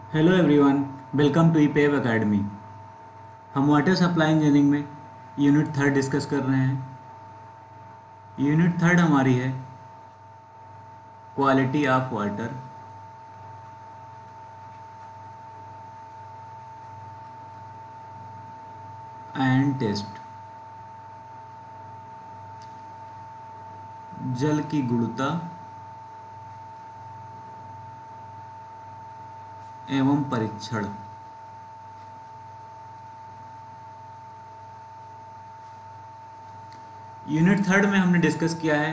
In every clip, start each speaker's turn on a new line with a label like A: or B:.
A: Hello everyone, welcome to ईपेव academy. हम water supply engineering में यूनिट थर्ड डिस्कस कर रहे हैं। यूनिट थर्ड हमारी है quality of water and taste. जल की गुणवत्ता एवं परीक्षण। यूनिट थर्ड में हमने डिस्कस किया है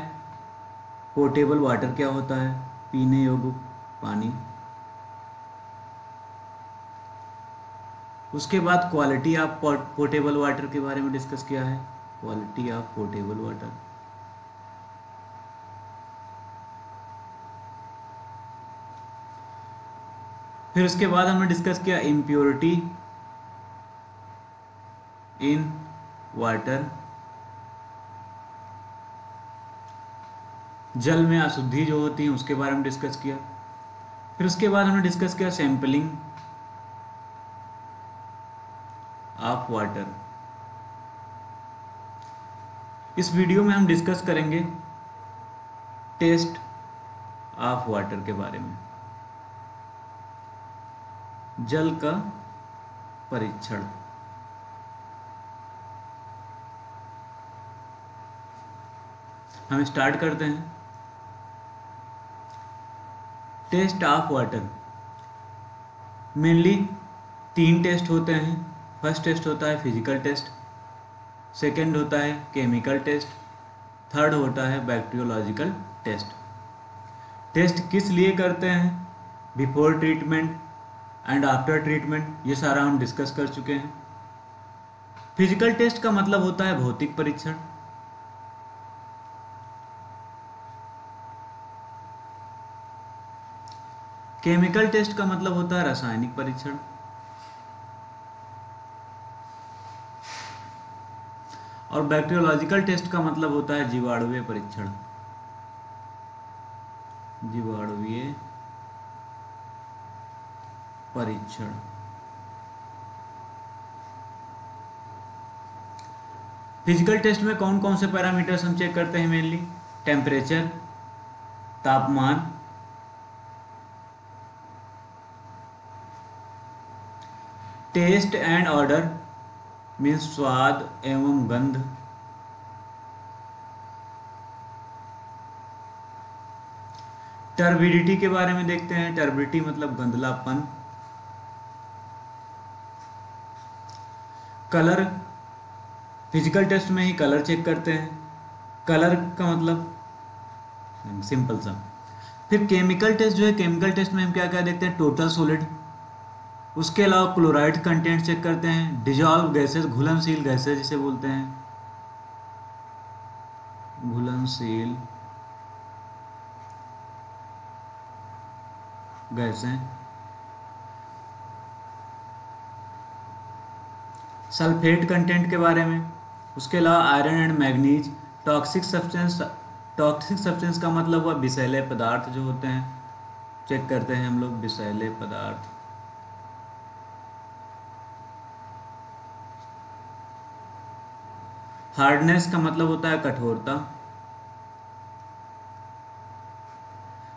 A: पोर्टेबल वाटर क्या होता है, पीने योग्य पानी। उसके बाद क्वालिटी ऑफ पोर्टेबल वाटर के बारे में डिस्कस किया है, क्वालिटी ऑफ पोर्टेबल वाटर। फिर उसके बाद हमने डिस्कस किया इम्प्योरिटी इन वाटर, जल में अशुद्धि जो होती है उसके बारे में डिस्कस किया। फिर उसके बाद हमने डिस्कस किया सैंपलिंग ऑफ वाटर। इस वीडियो में हम डिस्कस करेंगे टेस्ट ऑफ वाटर के बारे में, जल का परीक्षण। हम स्टार्ट करते हैं। Test of water mainly 3 test होते हैं। फर्स्ट टेस्ट होता है फिजिकल टेस्ट, सेकंड होता है केमिकल टेस्ट, थर्ड होता है बैक्टीरियोलॉजिकल टेस्ट। टेस्ट किस लिए करते हैं, before treatment and after treatment, ये सारा हम डिस्कस कर चुके हैं। फिजिकल टेस्ट का मतलब होता है भौतिक परीक्षण। केमिकल टेस्ट का मतलब होता है रासायनिक परीक्षण। और बैक्टीरियोलॉजिकल टेस्ट का मतलब होता है जीवाणुवीय परीक्षण। जीवाणुवीय परीक्षण। फिजिकल टेस्ट में कौन कौन से पैरामीटर्स हम चेक करते हैं मेनली, टेम्परेचर, तापमान, टेस्ट एंड ऑर्डर मीन्स स्वाद एवं गंध, टर्बिडिटी के बारे में देखते हैं, टर्बिडिटी मतलब गंधलापन, कलर, फिजिकल टेस्ट में ही कलर चेक करते हैं, कलर का मतलब सिंपल सा। फिर केमिकल टेस्ट जो है, केमिकल टेस्ट में हम क्या क्या देखते हैं, टोटल सॉलिड, उसके अलावा क्लोराइड कंटेंट चेक करते हैं, डिजॉल्व गैसेस, घुलनशील गैसेस जिसे बोलते हैं, घुलनशील गैसें, सल्फेट कंटेंट के बारे में, उसके अलावा iron and manganese, toxic substance. Toxic substance का मतलब हुआ विषैले पदार्थ जो होते हैं, चेक करते हैं हम लोग विषैले पदार्थ। हार्डनेस का मतलब होता है कठोरता,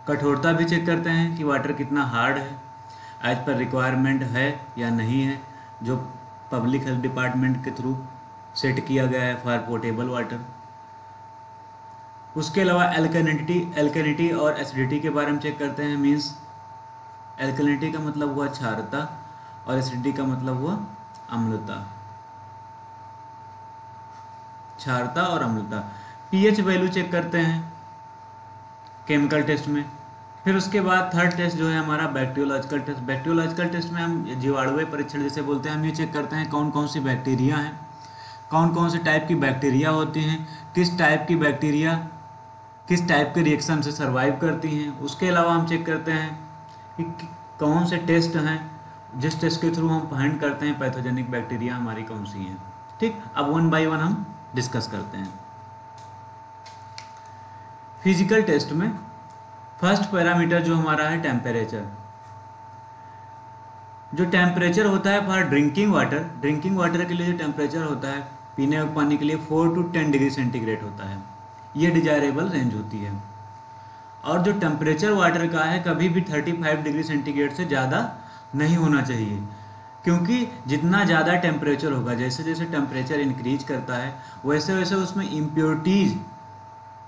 A: कठोरता भी चेक करते हैं कि वाटर कितना हार्ड है, एज पर रिक्वायरमेंट है या नहीं है, जो पब्लिक हेल्थ डिपार्टमेंट के थ्रू सेट किया गया है फॉर पोर्टेबल वाटर। उसके अलावा एल्कलिनिटी और एसिडिटी के बारे में चेक करते हैं। मीन्स एल्कलिनिटी का मतलब हुआ क्षारता और एसिडिटी का मतलब हुआ अम्लता, क्षारता और अम्लता। पीएच वैल्यू चेक करते हैं केमिकल टेस्ट में। फिर उसके बाद थर्ड टेस्ट जो है हमारा बैक्टीरियोलॉजिकल टेस्ट। बैक्टीरियोलॉजिकल टेस्ट में हम जीवाणुवीय परीक्षण जिसे बोलते हैं, हम ये चेक करते हैं कौन कौन सी बैक्टीरिया हैं, कौन कौन से टाइप की बैक्टीरिया होती हैं, किस टाइप की बैक्टीरिया किस टाइप के रिएक्शन से सर्वाइव करती हैं। उसके अलावा हम चेक करते हैं कि कौन से टेस्ट हैं जिस टेस्ट के थ्रू हम फाइंड करते हैं पैथोजेनिक बैक्टीरिया हमारी कौन सी हैं। ठीक, अब वन बाय वन हम डिस्कस करते हैं। फिजिकल टेस्ट में फर्स्ट पैरामीटर जो हमारा है टेम्परेचर। जो टेम्परेचर होता है फॉर ड्रिंकिंग वाटर के लिए जो टेम्परेचर होता है पीने के पानी के लिए 4 to 10 डिग्री सेंटीग्रेड होता है, ये डिजायरेबल रेंज होती है। और जो टेम्परेचर वाटर का है कभी भी 35 डिग्री सेंटीग्रेड से ज़्यादा नहीं होना चाहिए, क्योंकि जितना ज़्यादा टेम्परेचर होगा, जैसे जैसे टेम्परेचर इंक्रीज करता है वैसे वैसे उसमें इम्प्योरिटीज़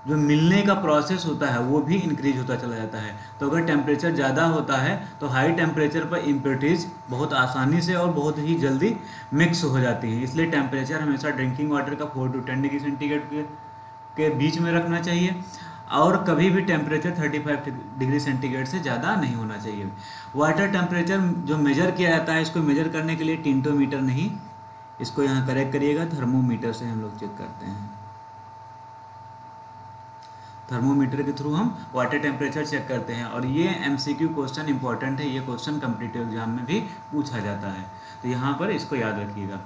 A: जो मिलने का प्रोसेस होता है वो भी इंक्रीज होता चला जाता है। तो अगर टेम्परेचर ज़्यादा होता है तो हाई टेम्परेचर पर इम्प्योरिटीज़ बहुत आसानी से और बहुत ही जल्दी मिक्स हो जाती हैं। इसलिए टेम्परेचर हमेशा ड्रिंकिंग वाटर का 4 to 10 डिग्री सेंटीग्रेड के बीच में रखना चाहिए, और कभी भी टेम्परेचर 35 डिग्री सेंटीग्रेड से ज़्यादा नहीं होना चाहिए। वाटर टेम्परेचर जो मेजर किया जाता है, इसको मेजर करने के लिए टिंटोमीटर नहीं, इसको यहाँ करेक्ट करिएगा, थर्मोमीटर से हम लोग चेक करते हैं। थर्मोमीटर के थ्रू हम वाटर टेम्परेचर चेक करते हैं। और ये एमसीक्यू क्वेश्चन इंपॉर्टेंट है, ये क्वेश्चन कॉम्पिटिटिव एग्जाम में भी पूछा जाता है, तो यहाँ पर इसको याद रखिएगा।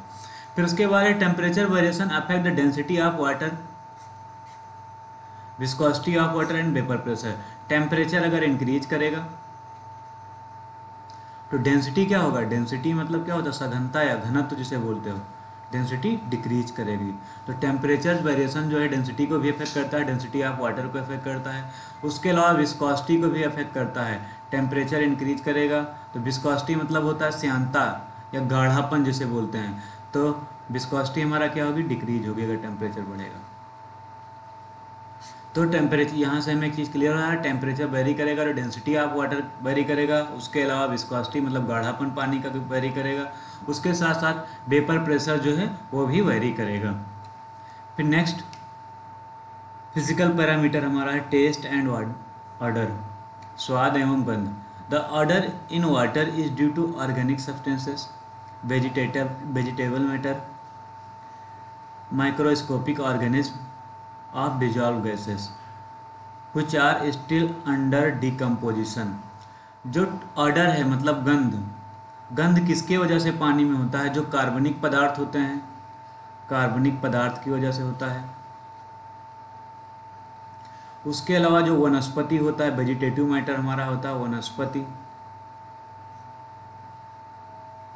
A: फिर उसके बाद temperature variation affect the density of water, viscosity of water and vapour pressure. Temperature अगर इंक्रीज करेगा तो डेंसिटी क्या होगा, डेंसिटी मतलब क्या होता है, सघनता या घनत्व जिसे बोलते हो, डेंसिटी डिक्रीज करेगी। तो टेम्परेचर वेरिएशन जो है डेंसिटी को भी अफेक्ट करता है, डेंसिटी ऑफ वाटर को अफेक्ट करता है। उसके अलावा विस्कोसिटी को भी अफेक्ट करता है। टेम्परेचर इंक्रीज करेगा तो विस्कोसिटी मतलब होता है श्यानता या गाढ़ापन जिसे बोलते हैं, तो विस्कोसिटी हमारा क्या होगी, डिक्रीज होगी अगर टेम्परेचर बढ़ेगा। तो टेम्परेचर, यहाँ से हमें एक चीज़ क्लियर हो रहा है, टेम्परेचर वेरी करेगा तो डेंसिटी ऑफ वाटर वेरी करेगा, उसके अलावा विस्कोसिटी मतलब गाढ़ापन पानी का वेरी करेगा, उसके साथ साथ वेपर प्रेशर जो है वो भी वेरी करेगा। फिर नेक्स्ट फिजिकल पैरामीटर हमारा है टेस्ट एंड ऑर्डर, स्वाद एवं गंध। The odour in water is due to organic substances, vegetable matter, microscopic organism of dissolved gases which are still under decomposition। जो ऑर्डर है मतलब गंध, गंध किसके वजह से पानी में होता है, जो कार्बनिक पदार्थ होते हैं, कार्बनिक पदार्थ की वजह से होता है। उसके अलावा जो वनस्पति होता है, वेजिटेटिव मैटर हमारा होता है वनस्पति।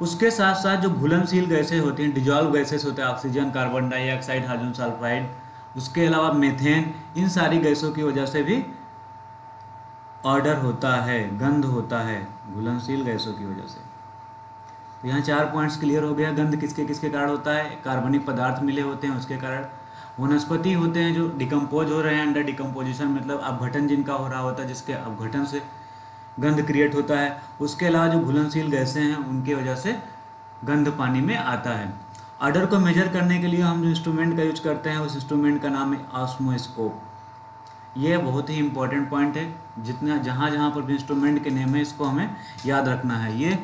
A: उसके साथ साथ जो घुलनशील गैसें होती हैं, डिजॉल्व गैसेस होते हैं, oxygen, carbon dioxide, hydrogen sulphide, उसके अलावा मीथेन, इन सारी गैसों की वजह से भी ऑर्डर होता है, गंध होता है, घुलनशील गैसों की वजह से। तो यहाँ 4 पॉइंट्स क्लियर हो गया। गंध किसके किसके कारण होता है, कार्बनिक पदार्थ मिले होते हैं उसके कारण। वनस्पति होते हैं जो डिकम्पोज हो रहे हैं, अंडर डिकम्पोजिशन मतलब अपघटन जिनका हो रहा होता है, जिसके अपघटन से गंध क्रिएट होता है। उसके अलावा जो घुलनशील गैसें हैं उनकी वजह से गंध पानी में आता है। ऑर्डर को मेजर करने के लिए हम जो इंस्ट्रूमेंट का यूज करते हैं उस इंस्ट्रूमेंट का नाम है ऑस्मोस्कोप। ये बहुत ही इंपॉर्टेंट पॉइंट है, जितना जहाँ जहाँ पर भी इंस्ट्रूमेंट के नेम है इसको हमें याद रखना है। ये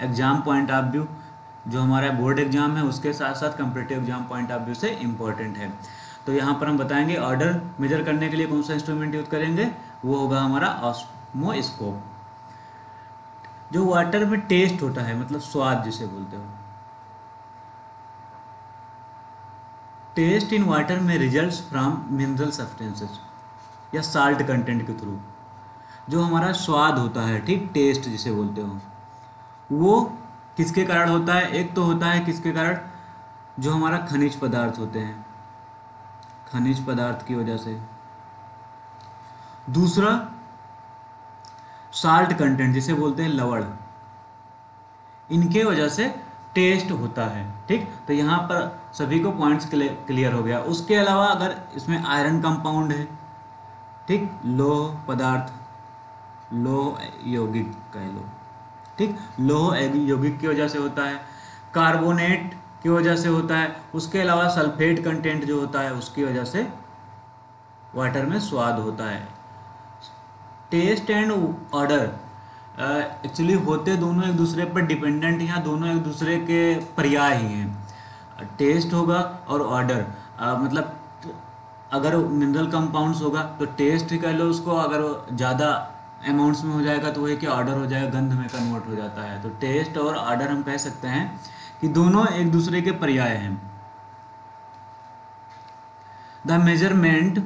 A: एग्जाम पॉइंट ऑफ व्यू जो हमारा बोर्ड एग्जाम है उसके साथ साथ competitive exam point of view से इम्पॉर्टेंट है। तो यहाँ पर हम बताएंगे ऑर्डर मेजर करने के लिए कौन सा इंस्ट्रूमेंट यूज करेंगे, वो होगा हमारा ऑस्मोस्कोप। जो वाटर में टेस्ट होता है मतलब स्वाद जिसे बोलते हो, टेस्ट इन वाटर में रिजल्ट्स फ्रॉम मिनरल सब्सटेंसेस या साल्ट कंटेंट के थ्रू। जो हमारा स्वाद होता है, ठीक, टेस्ट जिसे बोलते हो, वो किसके कारण होता है, एक तो होता है किसके कारण, जो हमारा खनिज पदार्थ होते हैं, खनिज पदार्थ की वजह से। दूसरा साल्ट कंटेंट जिसे बोलते हैं लवण, इनके वजह से टेस्ट होता है, ठीक। तो यहाँ पर सभी को पॉइंट्स क्लियर हो गया। उसके अलावा अगर इसमें आयरन कंपाउंड है, ठीक, लोह पदार्थ, लोह यौगिक कह लो, ठीक, लोह यौगिक की वजह से होता है, कार्बोनेट की वजह से होता है। उसके अलावा सल्फेट कंटेंट जो होता है उसकी वजह से वाटर में स्वाद होता है। टेस्ट एंड ऑर्डर एक्चुअली होते दोनों एक दूसरे पर डिपेंडेंट हैं, दोनों एक दूसरे के पर्याय ही हैं। टेस्ट होगा और ऑर्डर, मतलब अगर मिनरल कंपाउंड्स होगा तो टेस्ट ही कह लो उसको, अगर ज़्यादा अमाउंट्स में हो जाएगा तो वही क्या ऑर्डर हो जाएगा, गंध में कन्वर्ट हो जाता है। तो टेस्ट और ऑर्डर हम कह सकते हैं कि दोनों एक दूसरे के पर्याय हैं। The measurement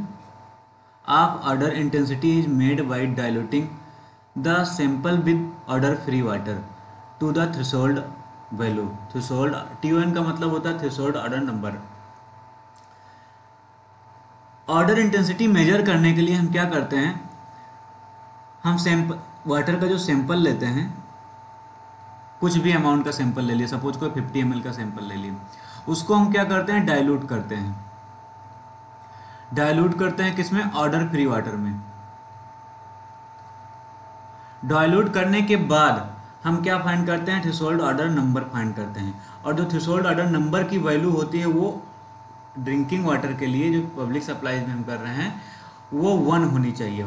A: of odor intensity is made by diluting the sample with odor free water। To the threshold value. Threshold TON का मतलब होता है threshold odour number. Odour intensity measure करने के लिए हम क्या करते हैं, हम सैंपल वाटर का जो सैंपल लेते हैं, कुछ भी अमाउंट का सैंपल ले लिए, सपोज कोई 50 ml का सैंपल ले लिए, उसको हम क्या करते हैं, डाइल्यूट करते हैं। डाइल्यूट करते हैं किसमें, ऑर्डर फ्री वाटर में। डाइल्यूट करने के बाद हम क्या फाइंड करते हैं, थ्रेशोल्ड ऑर्डर नंबर फाइंड करते हैं। और जो थ्रेशोल्ड ऑर्डर नंबर की वैल्यू होती है वो ड्रिंकिंग वाटर के लिए जो पब्लिक सप्लाईज में हम कर रहे हैं वो 1 होनी चाहिए।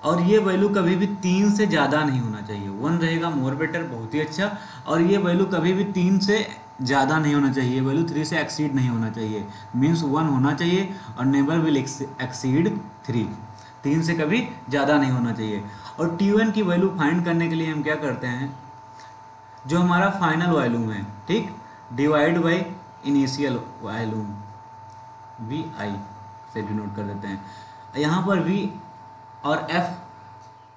A: और ये वैल्यू कभी भी 3 से ज़्यादा नहीं होना चाहिए। 1 रहेगा मोर बेटर, बहुत ही अच्छा। और ये वैल्यू कभी भी 3 से ज़्यादा नहीं होना चाहिए, वैल्यू 3 से एक्सीड नहीं होना चाहिए। मीन्स 1 होना चाहिए और नेवर विल एक्सीड 3, 3 से कभी ज़्यादा नहीं होना चाहिए। और TON की वैल्यू फाइंड करने के लिए हम क्या करते हैं, जो हमारा फाइनल वॉल्यूम है, ठीक, divide by initial volume VI से डिनोट कर देते हैं। यहाँ पर V और F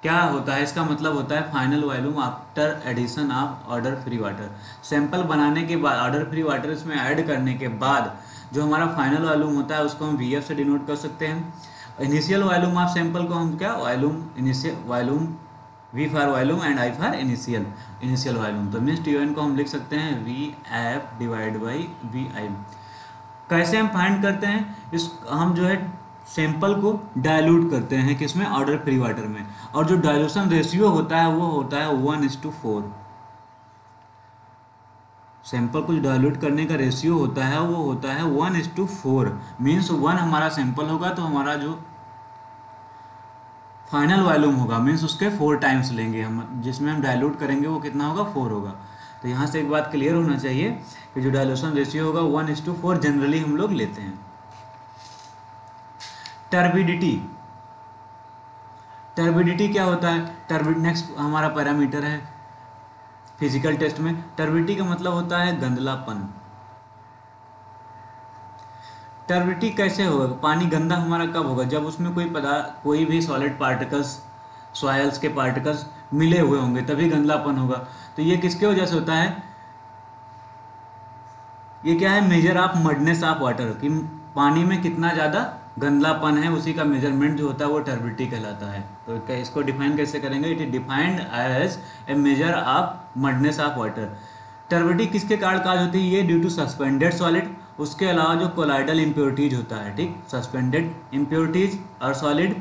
A: क्या होता है, इसका मतलब होता है final volume after addition of odour free water. Sample बनाने के बाद ऑर्डर फ्री वाटर इसमें ऐड करने के बाद जो हमारा फाइनल वॉल्यूम होता है उसको हम VF से डिनोट कर सकते हैं। इनिशियल वॉल्यूम ऑफ सैंपल को हम क्या, volume initial volume, V for volume and I for initial volume. तो मीन्स TON को हम लिख सकते हैं VF डिवाइड बाई VI। कैसे हम फाइंड करते हैं, इस हम जो है सैंपल को डाइल्यूट करते हैं किसमें, ऑर्डर फ्री वाटर में। और जो डाइल्यूशन रेशियो होता है वो होता है 1:4। सैंपल को डाइल्यूट करने का रेशियो होता है वो होता है 1:4। मीन्स 1 हमारा सैंपल होगा तो हमारा जो फाइनल वॉल्यूम होगा मीन्स उसके 4 टाइम्स लेंगे हम, जिसमें हम डाइल्यूट करेंगे वो कितना होगा, 4 होगा। तो यहाँ से एक बात क्लियर होना चाहिए कि जो डाइल्यूशन रेशियो होगा 1:4 जनरली हम लोग लेते हैं। टर्बिडिटी, टर्बिडिटी क्या होता है, नेक्स्ट हमारा पैरामीटर है फिजिकल टेस्ट में। टर्बिडिटी का मतलब होता है गंदलापन। टर्बिडिटी कैसे होगा, पानी गंदा हमारा कब होगा, जब उसमें कोई भी सॉलिड पार्टिकल्स, सॉयल्स के पार्टिकल्स मिले हुए होंगे तभी गंदलापन होगा। तो ये किसके वजह से होता है, ये क्या है, major of muddiness of water, कि पानी में कितना ज़्यादा गंदलापन है उसी का मेजरमेंट जो होता है वो टर्बिडिटी कहलाता है। तो इसको डिफाइन कैसे करेंगे, it is defined as a measure of muddiness of water. Turbidity किसके कारण काज होती है, ये ड्यू टू सस्पेंडेड सॉलिड, उसके अलावा जो कोलाइडल इम्प्योरिटीज होता है, ठीक, सस्पेंडेड इम्प्योरिटीज और सॉलिड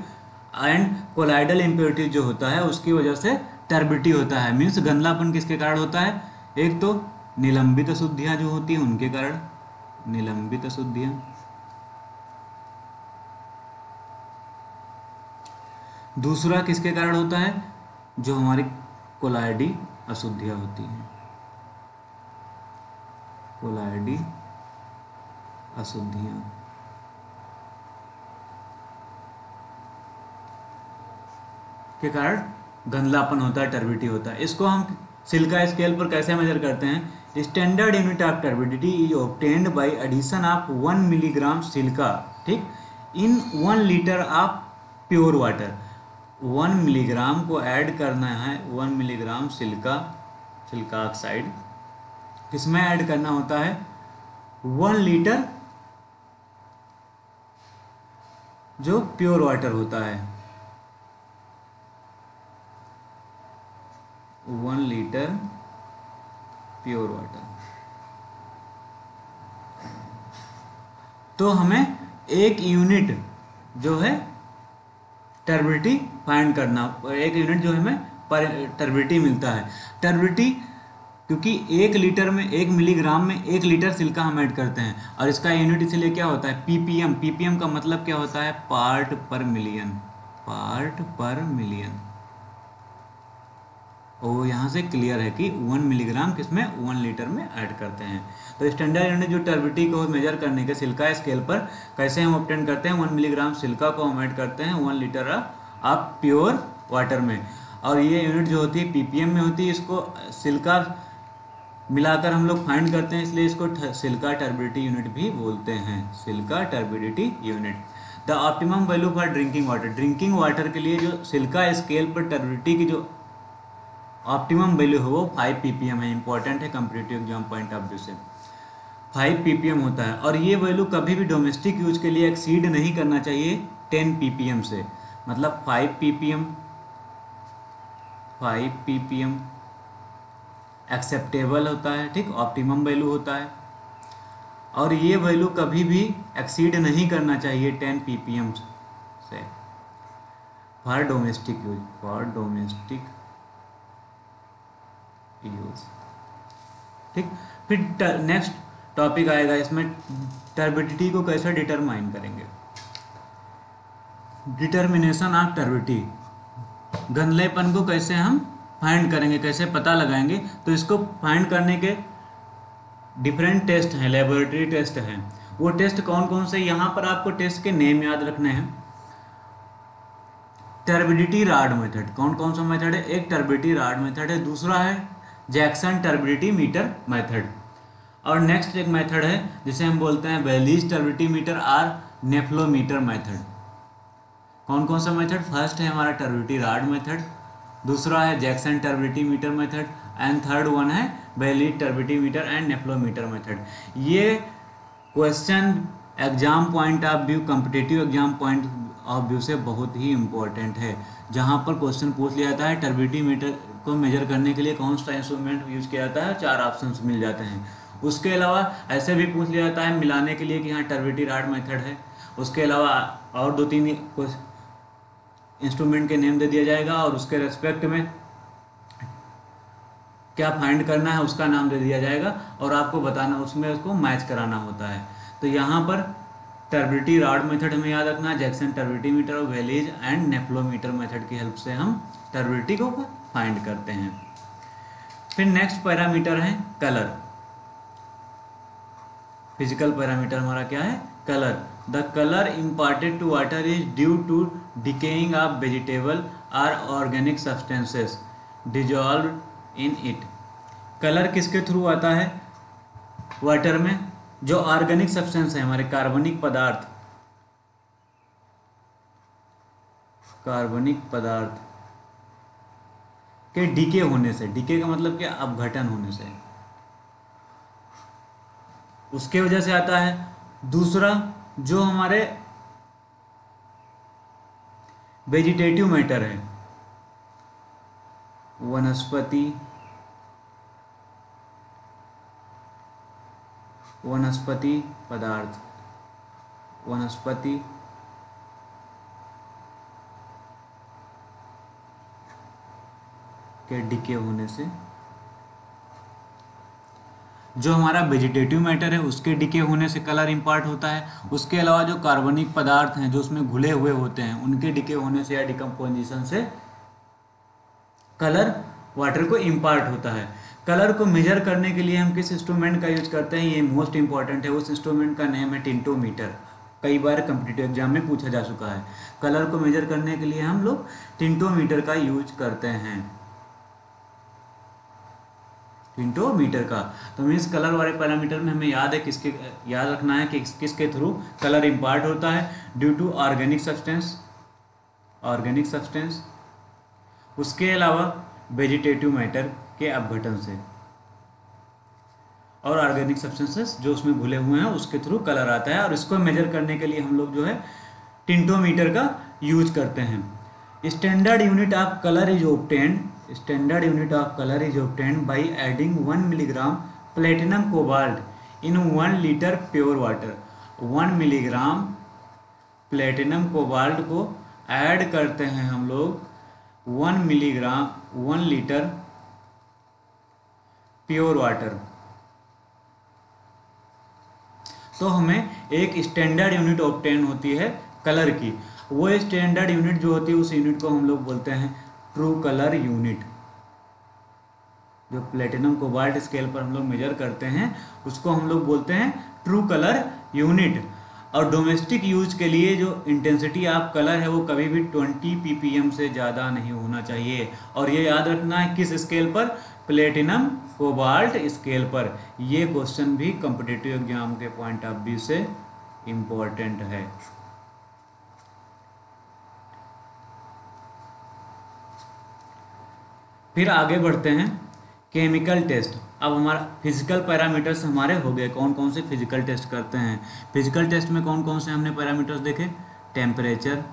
A: एंड कोलाइडल इम्प्योरिटीज जो होता है उसकी वजह से टर्बिडिटी होता है। मीन्स गंदलापन किसके कारण होता है, एक तो निलंबित अशुद्धियाँ जो होती हैं उनके कारण, निलंबित अशुद्धियाँ, दूसरा किसके कारण होता है, जो हमारी कोलाइडी अशुद्धियाँ होती हैं, कोलाइडी अशुद्धियाँ। के कारण गंदलापन होता है, टर्बिडिटी होता है। इसको हम सिलिका स्केल पर कैसे मेजर करते हैं, standard unit of turbidity is obtained by addition of 1 milligram silica, ठीक, in 1 litre of pure water. 1 milligram को ऐड करना है, 1 मिलीग्राम सिलिका ऑक्साइड किसमें ऐड करना होता है, 1 लीटर जो प्योर वाटर होता है, 1 लीटर प्योर वाटर। तो हमें 1 यूनिट जो है टर्बिडिटी फाइंड करना, 1 यूनिट जो हमें टर्बिडिटी मिलता है। टर्बिडिटी क्योंकि 1 लीटर में 1 मिलीग्राम में 1 लीटर सिलिका हम ऐड करते हैं और इसका यूनिट इसलिए क्या होता है, ppm। ppm का मतलब क्या होता है, पार्ट पर मिलियन, पार्ट पर मिलियन। और यहाँ से क्लियर है कि 1 मिलीग्राम किसमें, 1 लीटर में ऐड करते हैं। तो स्टैंडर्ड यूनिट जो टर्बिडिटी को मेजर करने के सिलिका स्केल पर कैसे हम ऑब्टेन करते हैं, 1 मिलीग्राम सिलिका को हम ऐड करते हैं 1 लीटर ऑफ प्योर वाटर में। और ये यूनिट जो होती है ppm में होती है, इसको सिलिका मिलाकर हम लोग फाइंड करते हैं, इसलिए इसको सिलिका टर्बिडिटी यूनिट भी बोलते हैं, silica turbidity unit. The optimum value for drinking water, drinking water के लिए जो सिलिका स्केल पर टर्बिडिटी की जो ऑप्टिमम वैल्यू है वो 5 ppm है, इंपॉर्टेंट है competitive exam point of view से। 5 ppm होता है और ये वैल्यू कभी भी डोमेस्टिक यूज के लिए एक्सीड नहीं करना चाहिए 10 ppm से। मतलब 5 ppm एक्सेप्टेबल होता है, ठीक, ऑप्टिमम वैल्यू होता है। और ये वैल्यू कभी भी एक्सीड नहीं करना चाहिए 10 ppm से फॉर डोमेस्टिक यूज, ठीक। फिर नेक्स्ट टॉपिक आएगा इसमें, टर्बिडिटी को कैसे डिटरमाइन करेंगे। डिटर्मिनेशन ऑफ टर्बिडिटी, गंधलेपन को कैसे हम फाइंड करेंगे, कैसे पता लगाएंगे। तो इसको फाइंड करने के डिफरेंट टेस्ट हैं, लेबोरेटरी टेस्ट हैं। वो टेस्ट कौन कौन से, यहाँ पर आपको टेस्ट के नेम याद रखने हैं। टर्बिडिटी रॉड मेथड, कौन कौन सा मेथड है, एक टर्बिडिटी रॉड मेथड है, दूसरा है जैक्सन टर्बिडिटी मीटर मेथड, और नेक्स्ट एक मेथड है जिसे हम बोलते हैं वेलीज टर्बिडिटी मीटर और नेफ्लोमीटर मेथड। कौन कौन सा मेथड, फर्स्ट है हमारा टर्बिडिटी रॉड मेथड, दूसरा है Jackson turbidity meter method and third one है Baylis turbidity meter and nephelometer method. ये question exam point of view, competitive exam point of view से बहुत ही इम्पोर्टेंट है। जहाँ पर क्वेश्चन पूछ लिया जाता है टर्बिडिटी मीटर को मेजर करने के लिए कौन सा इंस्ट्रूमेंट यूज किया जाता है, 4 ऑप्शंस मिल जाते हैं। उसके अलावा ऐसे भी पूछ लिया जाता है मिलाने के लिए कि हाँ टर्बिडिटी रॉड मेथड है, उसके अलावा और 2-3 इंस्ट्रूमेंट के नेम दे दिया जाएगा और उसके रेस्पेक्ट में क्या फाइंड करना है उसका नाम दे दिया जाएगा और आपको बताना, उसमें उसको मैच कराना होता है। तो यहाँ पर टर्बिडिटी रॉड मेथड हमें याद रखना है, जैक्सन टर्बिडिटी मीटर और वेलीज एंड नेफ्लोमीटर मेथड की हेल्प से हम टर्बिडिटी को फाइंड करते हैं। फिर नेक्स्ट पैरामीटर है कलर। फिजिकल पैरामीटर हमारा क्या है, colour. The colour imparted to water is due to decaying of vegetable और organic substances dissolve in it. Colour किसके थ्रू आता है वाटर में, जो ऑर्गेनिक सब्सटेंस है हमारे कार्बनिक पदार्थ के डीके होने से, डीके का मतलब क्या, अपघटन होने से, उसके वजह से आता है। दूसरा जो हमारे वेजिटेटिव मैटर है, वनस्पति पदार्थ, वनस्पति के डिके होने से, जो हमारा वेजिटेटिव मैटर है उसके डिके होने से कलर इम्पार्ट होता है। उसके अलावा जो कार्बनिक पदार्थ हैं जो उसमें घुले हुए होते हैं उनके डिके होने से या डिकम्पोजिशन से कलर वाटर को इम्पार्ट होता है। कलर को मेजर करने के लिए हम किस इंस्ट्रूमेंट का यूज करते हैं, ये मोस्ट इंपॉर्टेंट है। उस इंस्ट्रूमेंट का नेम है टिंटोमीटर। कई बार कम्पिटिटिव एग्जाम में पूछा जा चुका है। कलर को मेजर करने के लिए हम लोग टिंटोमीटर का यूज करते हैं, टिंटोमीटर का। तो मीन्स कलर वाले पैरामीटर में हमें याद रखना है कि किसके थ्रू कलर इम्पार्ट होता है, ड्यू टू ऑर्गेनिक सब्सटेंस, उसके अलावा वेजिटेटिव मैटर के अपघटन से, और ऑर्गेनिक सब्सटेंसेस जो उसमें घुले हुए हैं उसके थ्रू कलर आता है। और इसको मेजर करने के लिए हम लोग जो है टिंटोमीटर का यूज करते हैं। Standard unit of colour is obtained by adding 1 milligram platinum cobalt in 1 litre pure water. 1 milligram platinum cobalt को ऐड करते हैं हम लोग 1 लीटर प्योर वाटर, तो हमें एक स्टैंडर्ड यूनिट ऑब्टेन होती है कलर की। वो स्टैंडर्ड यूनिट जो होती है उस यूनिट को हम लोग बोलते हैं ट्रू कलर यूनिट। जो प्लेटिनम कोबाल्ट स्केल पर हम लोग मेजर करते हैं उसको हम लोग बोलते हैं ट्रू कलर यूनिट। और डोमेस्टिक यूज के लिए जो इंटेंसिटी ऑफ कलर है वो कभी भी 20 ppm से ज़्यादा नहीं होना चाहिए। और ये याद रखना है किस स्केल पर, प्लेटिनम कोबाल्ट स्केल पर। ये क्वेश्चन भी कॉम्पिटिटिव एग्जाम के पॉइंट ऑफ व्यू से इम्पोर्टेंट है। फिर आगे बढ़ते हैं केमिकल टेस्ट। अब हमारा फिजिकल पैरामीटर्स हमारे हो गए, कौन कौन से फिजिकल टेस्ट करते हैं। फिजिकल टेस्ट में कौन कौन से हमने पैरामीटर्स देखे, टेम्परेचर,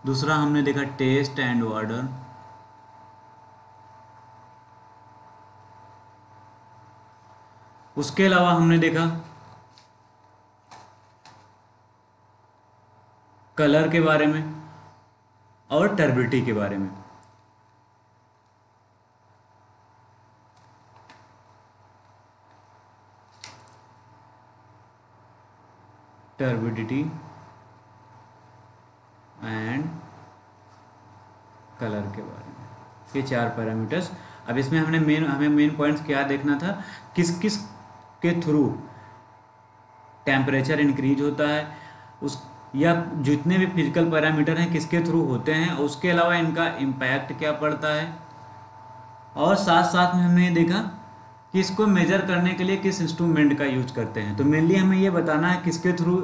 A: दूसरा हमने देखा टेस्ट एंड ऑर्डर, उसके अलावा हमने देखा कलर के बारे में और टर्बिडिटी के बारे में। टर्बिडिटी एंड कलर के बारे में, ये 4 पैरामीटर्स। अब इसमें हमें मेन पॉइंट्स क्या देखना था, किस किस के थ्रू टेम्परेचर इंक्रीज होता है, उस या जितने भी फिजिकल पैरामीटर हैं किसके थ्रू होते हैं, उसके अलावा इनका इम्पैक्ट क्या पड़ता है, और साथ साथ में हमने ये देखा कि इसको मेजर करने के लिए किस इंस्ट्रूमेंट का यूज करते हैं। तो मेनली हमें ये बताना है किसके थ्रू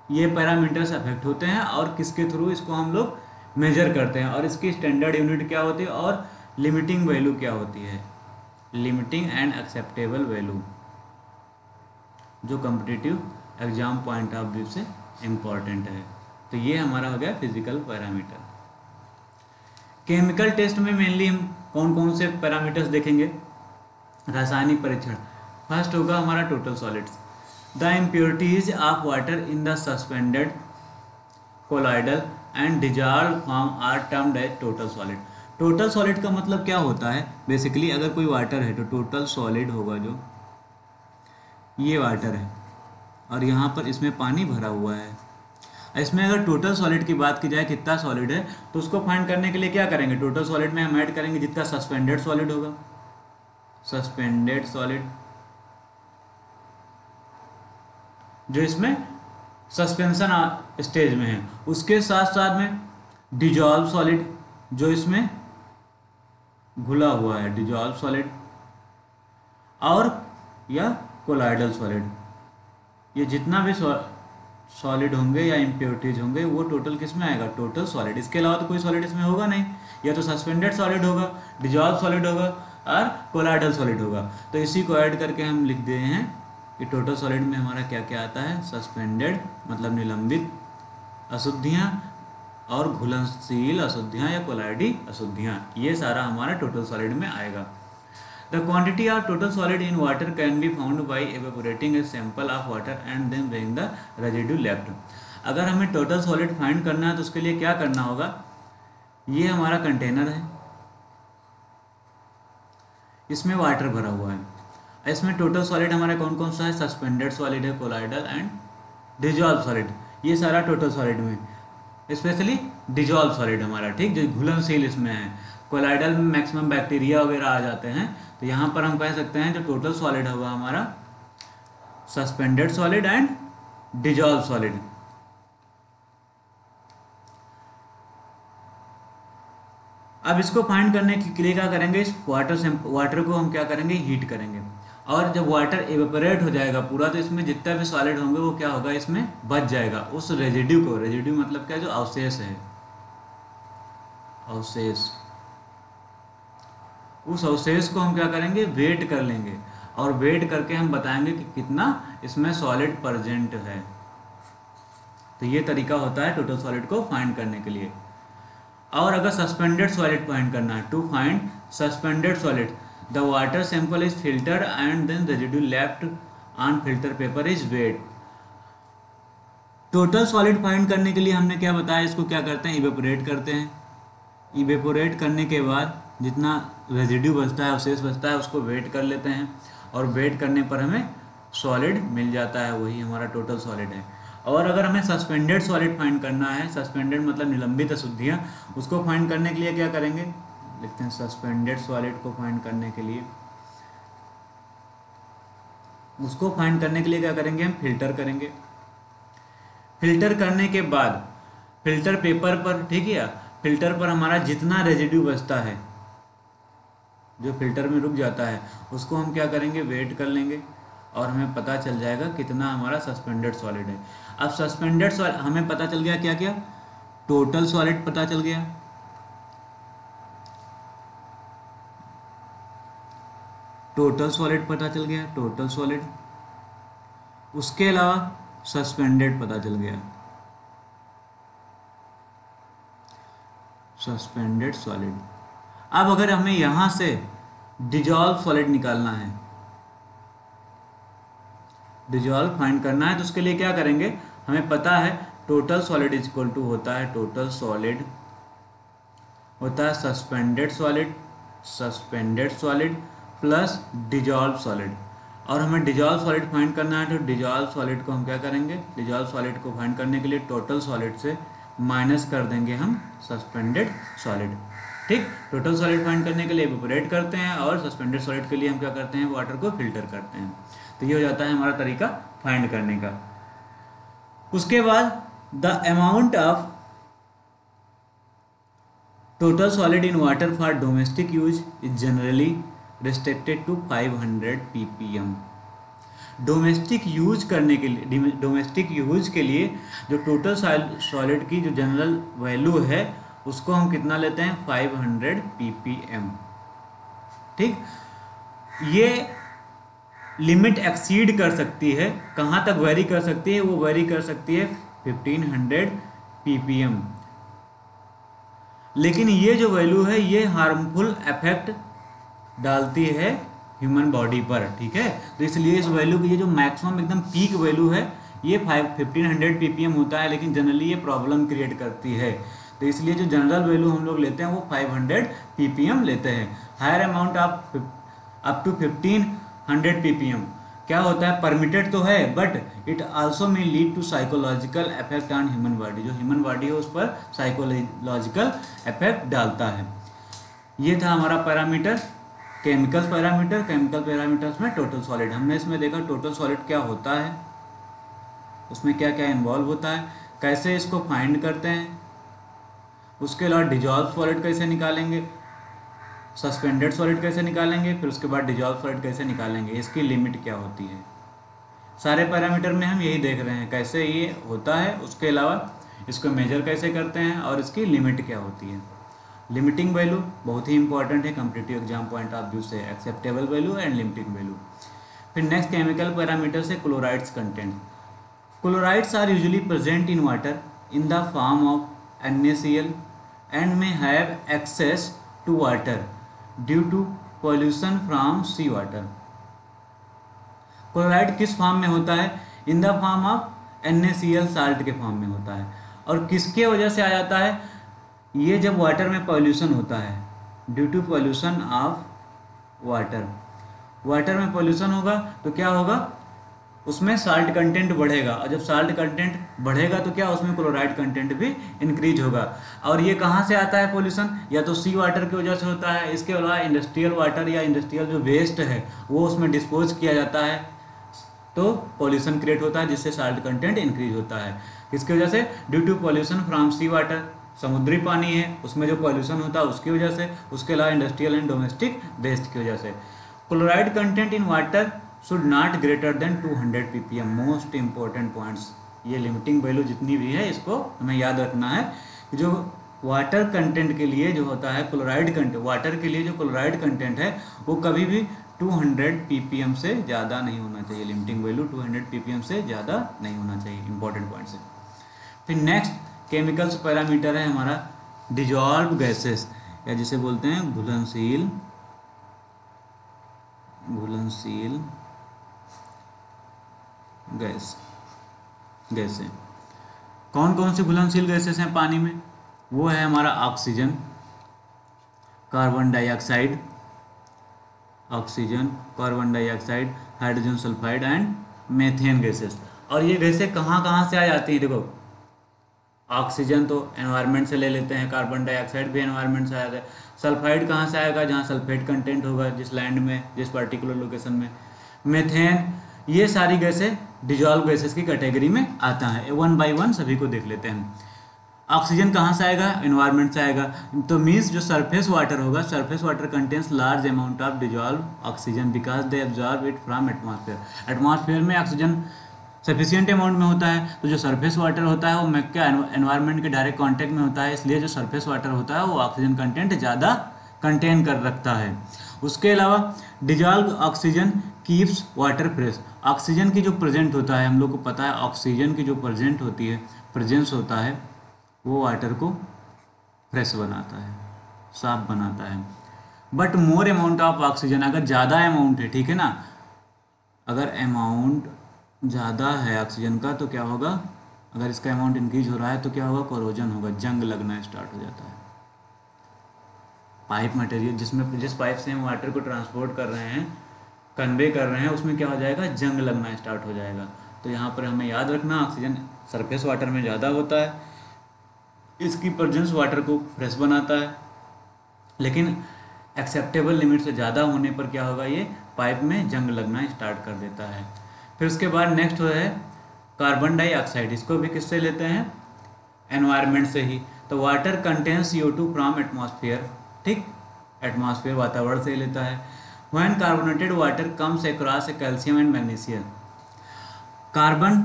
A: ये पैरामीटर्स अफेक्ट होते हैं और किसके थ्रू इसको हम लोग मेजर करते हैं, और इसकी स्टैंडर्ड यूनिट क्या होती है और लिमिटिंग वैल्यू क्या होती है, लिमिटिंग एंड एक्सेप्टेबल वैल्यू, जो competitive exam point of view से इम्पॉर्टेंट है। तो ये हमारा हो गया फिजिकल पैरामीटर। केमिकल टेस्ट में मेनली हम कौन कौन से पैरामीटर्स देखेंगे, रासायनिक परीक्षण। फर्स्ट होगा हमारा total solids, the impurities of water in the suspended, colloidal and dissolve form are termed as total solid. Total solid का मतलब क्या होता है, बेसिकली अगर कोई वाटर है तो टोटल सॉलिड होगा, जो ये वाटर है और यहाँ पर इसमें पानी भरा हुआ है। इसमें अगर टोटल सॉलिड की बात की जाए कितना सॉलिड है, तो उसको फाइंड करने के लिए क्या करेंगे, टोटल सॉलिड में हम ऐड करेंगे जितना सस्पेंडेड सॉलिड होगा, सस्पेंडेड सॉलिड जो इसमें सस्पेंशन स्टेज में है, उसके साथ साथ में डिजॉल्व सॉलिड जो इसमें घुला हुआ है, डिजॉल्व सॉलिड, और या कोलाइडल सॉलिड। ये जितना भी सॉलिड होंगे या इम्प्योरिटीज होंगे वो टोटल किस में आएगा, टोटल सॉलिड। इसके अलावा तो कोई सॉलिड इसमें होगा नहीं, या तो सस्पेंडेड सॉलिड होगा, डिजॉल्व सॉलिड होगा और कोलाइडल सॉलिड होगा। तो इसी को ऐड करके हम लिख दे हैं कि टोटल सॉलिड में हमारा क्या क्या आता है, सस्पेंडेड मतलब निलंबित अशुद्धियाँ, और घुलनशील अशुद्धियाँ या कोलाइडी अशुद्धियाँ, ये सारा हमारा टोटल सॉलिड में आएगा। The quantity of total solid in water can be found by evaporating a sample of water and then weighing the residue left. अगर हमें टोटल सॉलिड फाइंड करना है तो उसके लिए क्या करना होगा, ये हमारा कंटेनर है, इसमें वाटर भरा हुआ है, इसमें टोटल सॉलिड हमारा कौन कौन सा है, सस्पेंडेड सॉलिड है, कोलाइडल एंड डिजॉल्व सॉलिड, ये सारा टोटल सॉलिड में, स्पेशली डिजॉल्व सॉलिड हमारा, ठीक, जो घुलनशील इसमें है। कोलाइडल में मैक्सिमम बैक्टीरिया वगैरह आ जाते हैं, तो यहाँ पर हम कह सकते हैं जो टोटल सॉलिड होगा हमारा suspended solid and dissolve solid. अब इसको फाइंड करने के लिए क्या करेंगे, इस वाटर को हम क्या करेंगे, हीट करेंगे, और जब वाटर एवेपोरेट हो जाएगा पूरा, तो इसमें जितना भी सॉलिड होंगे वो क्या होगा, इसमें बच जाएगा। उस रेजिड्यू को, रेजिड्यू मतलब क्या, जो अवशेष है, अवशेष, उस अवशेष को हम क्या करेंगे, वेट कर लेंगे, और वेट करके हम बताएंगे कि कितना इसमें सॉलिड प्रेजेंट है। तो ये तरीका होता है टोटल सॉलिड को फाइंड करने के लिए। और अगर सस्पेंडेड सॉलिड फाइंड करना है, to find suspended solid the water sample is filtered and then residue left on filter paper is weight. Total solid find करने के लिए हमने क्या बताया, इसको क्या करते हैं, इवेपोरेट करते हैं। इवेपोरेट करने के बाद जितना रेजिड्यू बचता है, अवशेष बचता है, उसको वेट कर लेते हैं, और वेट करने पर हमें सॉलिड मिल जाता है, वही हमारा टोटल सॉलिड है। और अगर हमें सस्पेंडेड सॉलिड फाइंड करना है, सस्पेंडेड मतलब निलंबित अशुद्धियाँ, उसको फाइंड करने के लिए क्या करेंगे, लिखते हैं सस्पेंडेड सॉलिड को फाइंड करने के लिए, उसको फाइंड करने के लिए क्या करेंगे, हम फिल्टर करेंगे। फिल्टर करने के बाद फिल्टर पेपर पर, ठीक है, फिल्टर पर हमारा जितना रेजिड्यू बचता है, जो फिल्टर में रुक जाता है, उसको हम क्या करेंगे, वेट कर लेंगे, और हमें पता चल जाएगा कितना हमारा सस्पेंडेड सॉलिड है। अब सस्पेंडेड सॉलिड हमें पता चल गया, क्या क्या, टोटल सॉलिड पता चल गया, टोटल सॉलिड पता चल गया, टोटल सॉलिड। उसके अलावा सस्पेंडेड पता चल गया, सस्पेंडेड सॉलिड। अब अगर हमें यहां से डिजॉल्व सॉलिड निकालना है, डिजॉल्व फाइंड करना है, तो उसके लिए क्या करेंगे, हमें पता है total solid is equal to होता है, टोटल सॉलिड होता है suspended solid, suspended solid plus dissolve solid. और हमें डिजॉल्व सॉलिड फाइंड करना है, तो डिजॉल्व सॉलिड को हम क्या करेंगे, डिजॉल्व सॉलिड को फाइंड करने के लिए टोटल सॉलिड से माइनस कर देंगे हम सस्पेंडेड सॉलिड। ठीक, टोटल सॉलिड फाइंड करने के लिए इवेपोरेट करते हैं और सस्पेंडेड सॉलिड के लिए हम क्या करते हैं, वाटर को फिल्टर करते हैं। तो ये हो जाता है हमारा तरीका फाइंड करने का। उसके बाद the amount of total solid in water for domestic use is generally restricted to 500 ppm। Domestic use करने के लिए, डोमेस्टिक यूज के लिए जो टोटल सॉलिड की जो जनरल वैल्यू है उसको हम कितना लेते हैं, 500 ppm। ठीक, ये लिमिट एक्सीड कर सकती है, कहाँ तक वेरी कर सकती है, वो वेरी कर सकती है 1500 ppm। लेकिन ये जो वैल्यू है ये हार्मफुल इफेक्ट डालती है ह्यूमन बॉडी पर। ठीक है, तो इसलिए इस वैल्यू की, ये जो मैक्सिमम एकदम पीक वैल्यू है ये 1500 ppm होता है, लेकिन जनरली ये प्रॉब्लम क्रिएट करती है। तो इसलिए जो जनरल वैल्यू हम लोग लेते हैं वो 500 ppm लेते हैं। Higher amount of up to 1500 ppm क्या होता है, परमिटेड तो है, but it also may lead to psychological effect on human body. जो ह्यूमन बॉडी है उस पर साइकोलॉजिकल इफेक्ट डालता है। ये था हमारा parameter, chemical parameter. Chemical parameters में टोटल सॉलिड, हमने इसमें देखा टोटल सॉलिड क्या होता है, उसमें क्या क्या इन्वॉल्व होता है, कैसे इसको फाइंड करते हैं। उसके अलावा डिजॉल्व सॉलिड कैसे निकालेंगे, सस्पेंडेड सॉलिड कैसे निकालेंगे, फिर उसके बाद डिजॉल्व सॉलिड कैसे निकालेंगे, इसकी लिमिट क्या होती है। सारे पैरामीटर में हम यही देख रहे हैं कैसे ये होता है। उसके अलावा इसको मेजर कैसे करते हैं और इसकी लिमिट क्या होती है। लिमिटिंग वैल्यू बहुत ही इंपॉर्टेंट है competitive exam point of view से, acceptable value and limiting value. फिर नेक्स्ट केमिकल पैरामीटर से chlorides content. Chlorides are usually present in water in the form of NaCl and may have access to water due to pollution from sea water। Chloride किस form में होता है, इन the form of NaCl, salt के form में होता है। और किसके वजह से आ जाता है, ये जब वाटर में पॉल्यूशन होता है, due to pollution of water. Water में पॉल्यूशन होगा तो क्या होगा, उसमें साल्ट कंटेंट बढ़ेगा, और जब साल्ट कंटेंट बढ़ेगा तो क्या, उसमें क्लोराइड कंटेंट भी इंक्रीज होगा। और ये कहाँ से आता है पॉल्यूशन, या तो सी वाटर की वजह से होता है, इसके अलावा इंडस्ट्रियल वाटर या इंडस्ट्रियल जो वेस्ट है वो उसमें डिस्पोज किया जाता है, तो पॉल्यूशन क्रिएट होता है जिससे साल्ट कंटेंट इंक्रीज होता है। किसकी वजह से, due to pollution from sea water, समुद्री पानी है उसमें जो पॉल्यूशन होता है उसकी वजह से। उसके अलावा इंडस्ट्रियल एंड डोमेस्टिक वेस्ट की वजह से। Chloride content in water should not greater than 200 ppm। Most important points, ये लिमिटिंग वैल्यू जितनी भी है इसको हमें याद रखना है। जो वाटर कंटेंट के लिए जो होता है क्लोराइड कंटेंट, वाटर के लिए जो क्लोराइड कंटेंट है वो कभी भी 200 ppm से ज़्यादा नहीं होना चाहिए। लिमिटिंग वैल्यू 200 ppm से ज़्यादा नहीं होना चाहिए, इंपॉर्टेंट पॉइंट्स है। फिर नेक्स्ट केमिकल्स पैरामीटर है हमारा डिजॉल्व गैसेस, या जिसे बोलते हैं घुलनशील गैसें। कौन कौन सी घुलनशील गैसेस हैं पानी में, वो है हमारा oxygen, carbon dioxide, hydrogen sulphide and methane gases. और ये गैसें कहाँ कहाँ से आ जाती हैं, देखो ऑक्सीजन तो एनवायरनमेंट से ले लेते हैं, कार्बन डाइऑक्साइड भी एनवायरनमेंट से आता है, सल्फाइड कहाँ से आएगा, जहाँ सल्फेट कंटेंट होगा जिस लैंड में, जिस पर्टिकुलर लोकेशन में। मेथेन, ये सारी गैसें डिजॉल्व गैसेस की कैटेगरी में आता है। वन बाय वन सभी को देख लेते हैं। ऑक्सीजन कहाँ से आएगा, एनवायरनमेंट से आएगा, तो मीन्स जो सरफेस वाटर होगा, surface water contains large amount of dissolve oxygen because they absorb it from atmosphere. Atmosphere में ऑक्सीजन सफिशिएंट अमाउंट में होता है, तो जो सरफेस वाटर होता है वो क्या एनवायरनमेंट के डायरेक्ट कांटेक्ट में होता है, इसलिए जो सरफेस वाटर होता है वो ऑक्सीजन कंटेंट ज़्यादा कंटेन कर रखता है। उसके अलावा dissolve oxygen keeps water fresh. Oxygen की जो प्रेजेंट होता है, हम लोग को पता है ऑक्सीजन की जो प्रेजेंट होती है, प्रेजेंस होता है, वो वाटर को फ्रेश बनाता है, साफ बनाता है। But more amount of oxygen, अगर ज़्यादा अमाउंट है, ठीक है ना, अगर अमाउंट ज़्यादा है ऑक्सीजन का तो क्या होगा, अगर इसका अमाउंट इंक्रीज हो रहा है तो क्या होगा, कोरोजन होगा, जंग लगना स्टार्ट हो जाता है। पाइप मटेरियल जिस पाइप से हम वाटर को ट्रांसपोर्ट कर रहे हैं, कन्वे कर रहे हैं, उसमें क्या हो जाएगा, जंग लगना स्टार्ट हो जाएगा। तो यहाँ पर हमें याद रखना, ऑक्सीजन सरफेस वाटर में ज़्यादा होता है, इसकी प्रेजेंस वाटर को फ्रेश बनाता है, लेकिन एक्सेप्टेबल लिमिट से ज़्यादा होने पर क्या होगा, ये पाइप में जंग लगना स्टार्ट कर देता है। फिर उसके बाद नेक्स्ट है कार्बन डाइऑक्साइड। इसको भी किससे लेते हैं, एनवायरनमेंट से ही। तो water contains CO2 from atmosphere, ठीक, एटमॉस्फेयर वातावरण से लेता है। When carbonated water comes across A calcium and magnesium, carbon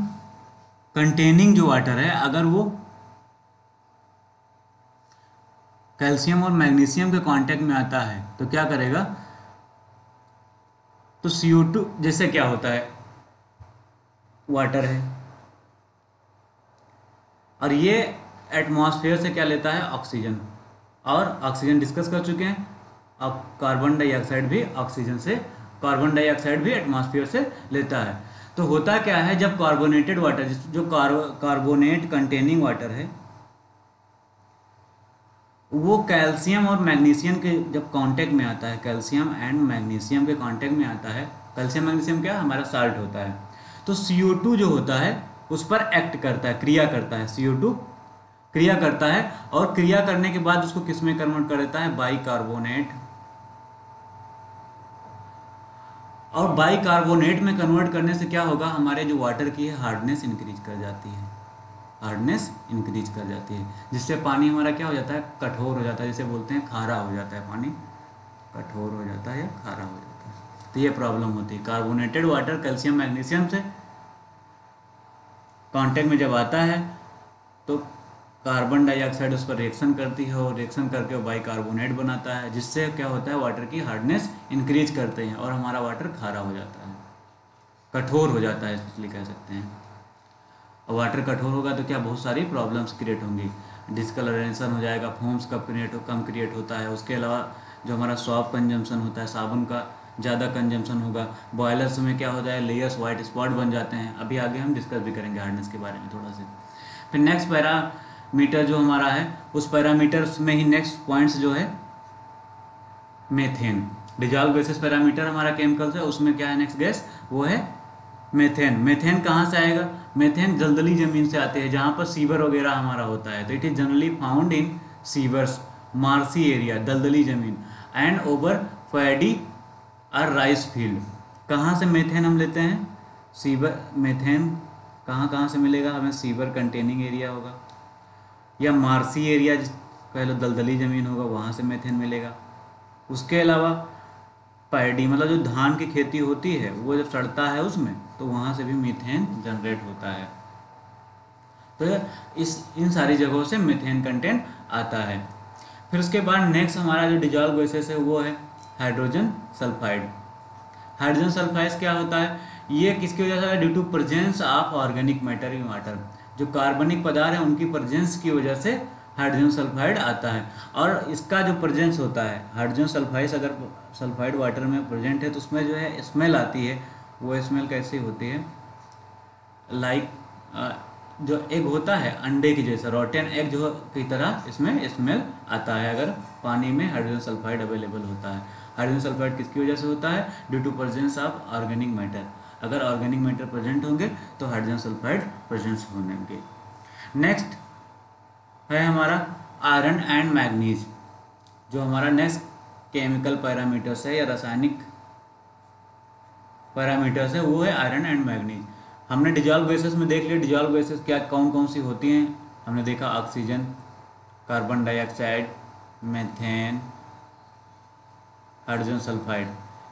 A: containing जो वाटर है, अगर वो कैल्शियम और मैग्नीशियम के कांटेक्ट में आता है तो क्या करेगा, तो CO2 जैसे क्या होता है, वाटर है और ये एटमॉस्फेयर से क्या लेता है, ऑक्सीजन, और ऑक्सीजन डिस्कस कर चुके हैं। अब कार्बन डाइऑक्साइड भी ऑक्सीजन से, कार्बन डाइऑक्साइड भी एटमॉस्फेयर से लेता है। तो होता क्या है, जब कार्बोनेटेड वाटर, जो कार्बोनेट कंटेनिंग वाटर है, वो कैल्शियम और मैग्नीशियम के जब कांटेक्ट में आता है, कैल्शियम एंड मैग्नीशियम के कांटेक्ट में आता है, कैल्शियम मैग्नीशियम क्या हमारा साल्ट होता है, तो CO2 जो होता है उस पर एक्ट करता है, क्रिया करता है, CO2 क्रिया करता है, और क्रिया करने के बाद उसको किस में कन्वर्ट कर देता है, बाइकार्बोनेट, और बाइकार्बोनेट में कन्वर्ट करने से क्या होगा, हमारे जो वाटर की है हार्डनेस इंक्रीज कर जाती है, हार्डनेस इंक्रीज कर जाती है, जिससे पानी हमारा क्या हो जाता है, कठोर हो जाता है, जिसे बोलते हैं खारा हो जाता है, पानी कठोर हो जाता है या खारा हो जाता है। तो ये प्रॉब्लम होती है, कार्बोनेटेड वाटर कैल्शियम मैग्नीशियम से कांटेक्ट में जब आता है तो कार्बन डाइऑक्साइड उस पर रिएक्शन करती है, और रिएक्शन करके वो बाइकार्बोनेट बनाता है, जिससे क्या होता है, वाटर की हार्डनेस इंक्रीज करते हैं और हमारा वाटर खारा हो जाता है, कठोर हो जाता है, इसलिए कह सकते हैं। और वाटर कठोर होगा तो क्या, बहुत सारी प्रॉब्लम्स क्रिएट होंगी, डिस्कलरेशन हो जाएगा, फोम्स कम क्रिएट होता है। उसके अलावा जो हमारा सॉप कंजम्पशन होता है, साबुन का ज़्यादा कंजम्पशन होगा, बॉयलर्स में क्या हो जाए, लेयर्स वाइट स्पॉट बन जाते हैं। अभी आगे हम डिस्कस भी करेंगे हार्डनेस के बारे में थोड़ा सा। फिर नेक्स्ट पैरामीटर जो हमारा है, उस पैरामीटर्स में ही नेक्स्ट पॉइंट्स जो है मेथेन, डिजॉल्व गैसेस पैरामीटर हमारा केमिकल्स है, उसमें क्या है नेक्स्ट गैस, वो है मेथेन। मेथेन कहाँ से आएगा, मेथेन दलदली जमीन से आते हैं, जहाँ पर सीवर वगैरह हमारा होता है, तो it is generally found in sewers, marshy area, दलदली जमीन, एंड ओवर पैडी और राइस फील्ड। कहाँ से मेथेन हम लेते हैं, सीवर, मेथेन कहाँ कहाँ से मिलेगा हमें, सीवर कंटेनिंग एरिया होगा या मार्सी एरिया कह लो, दलदली ज़मीन होगा, वहाँ से मेथेन मिलेगा। उसके अलावा पैडी मतलब जो धान की खेती होती है, वो जब सड़ता है उसमें, तो वहाँ से भी मीथेन जनरेट होता है। तो इन सारी जगहों से मीथेन कंटेंट आता है। फिर उसके बाद नेक्स्ट हमारा जो डिजॉल्व गैसेस है वो है हाइड्रोजन सल्फाइड। हाइड्रोजन सल्फाइड क्या होता है, ये किसकी वजह से, due to presence of organic matter in water, जो कार्बनिक पदार्थ है उनकी प्रेजेंस की वजह से हाइड्रोजन सल्फाइड आता है। और इसका जो प्रेजेंस होता है, हाइड्रोजन सल्फाइड अगर सल्फाइड वाटर में प्रेजेंट है तो उसमें जो है स्मेल आती है, वो स्मेल कैसी होती है, लाइक जो एग होता है अंडे की जैसा, रोटेन एग जो की तरह इसमें स्मेल आता है अगर पानी में हाइड्रोजन सल्फाइड अवेलेबल होता है। हाइड्रोजन सल्फाइड किसकी वजह से होता है, due to presence of organic matter, अगर ऑर्गेनिक मैटर प्रेजेंट होंगे तो हाइड्रोजन सल्फाइड प्रेजेंस होंगे। नेक्स्ट है हमारा आयरन एंड मैग्नीज, जो हमारा नेक्स्ट केमिकल पैरामीटर्स है या रासायनिक पैरामीटर्स है, वो है आयरन एंड मैग्नीज। हमने डिजॉल्व गैसेस में देख लिया, डिजॉल्व गैसेस क्या कौन कौन सी होती हैं, हमने देखा oxygen, carbon dioxide, methane, hydrogen sulphide,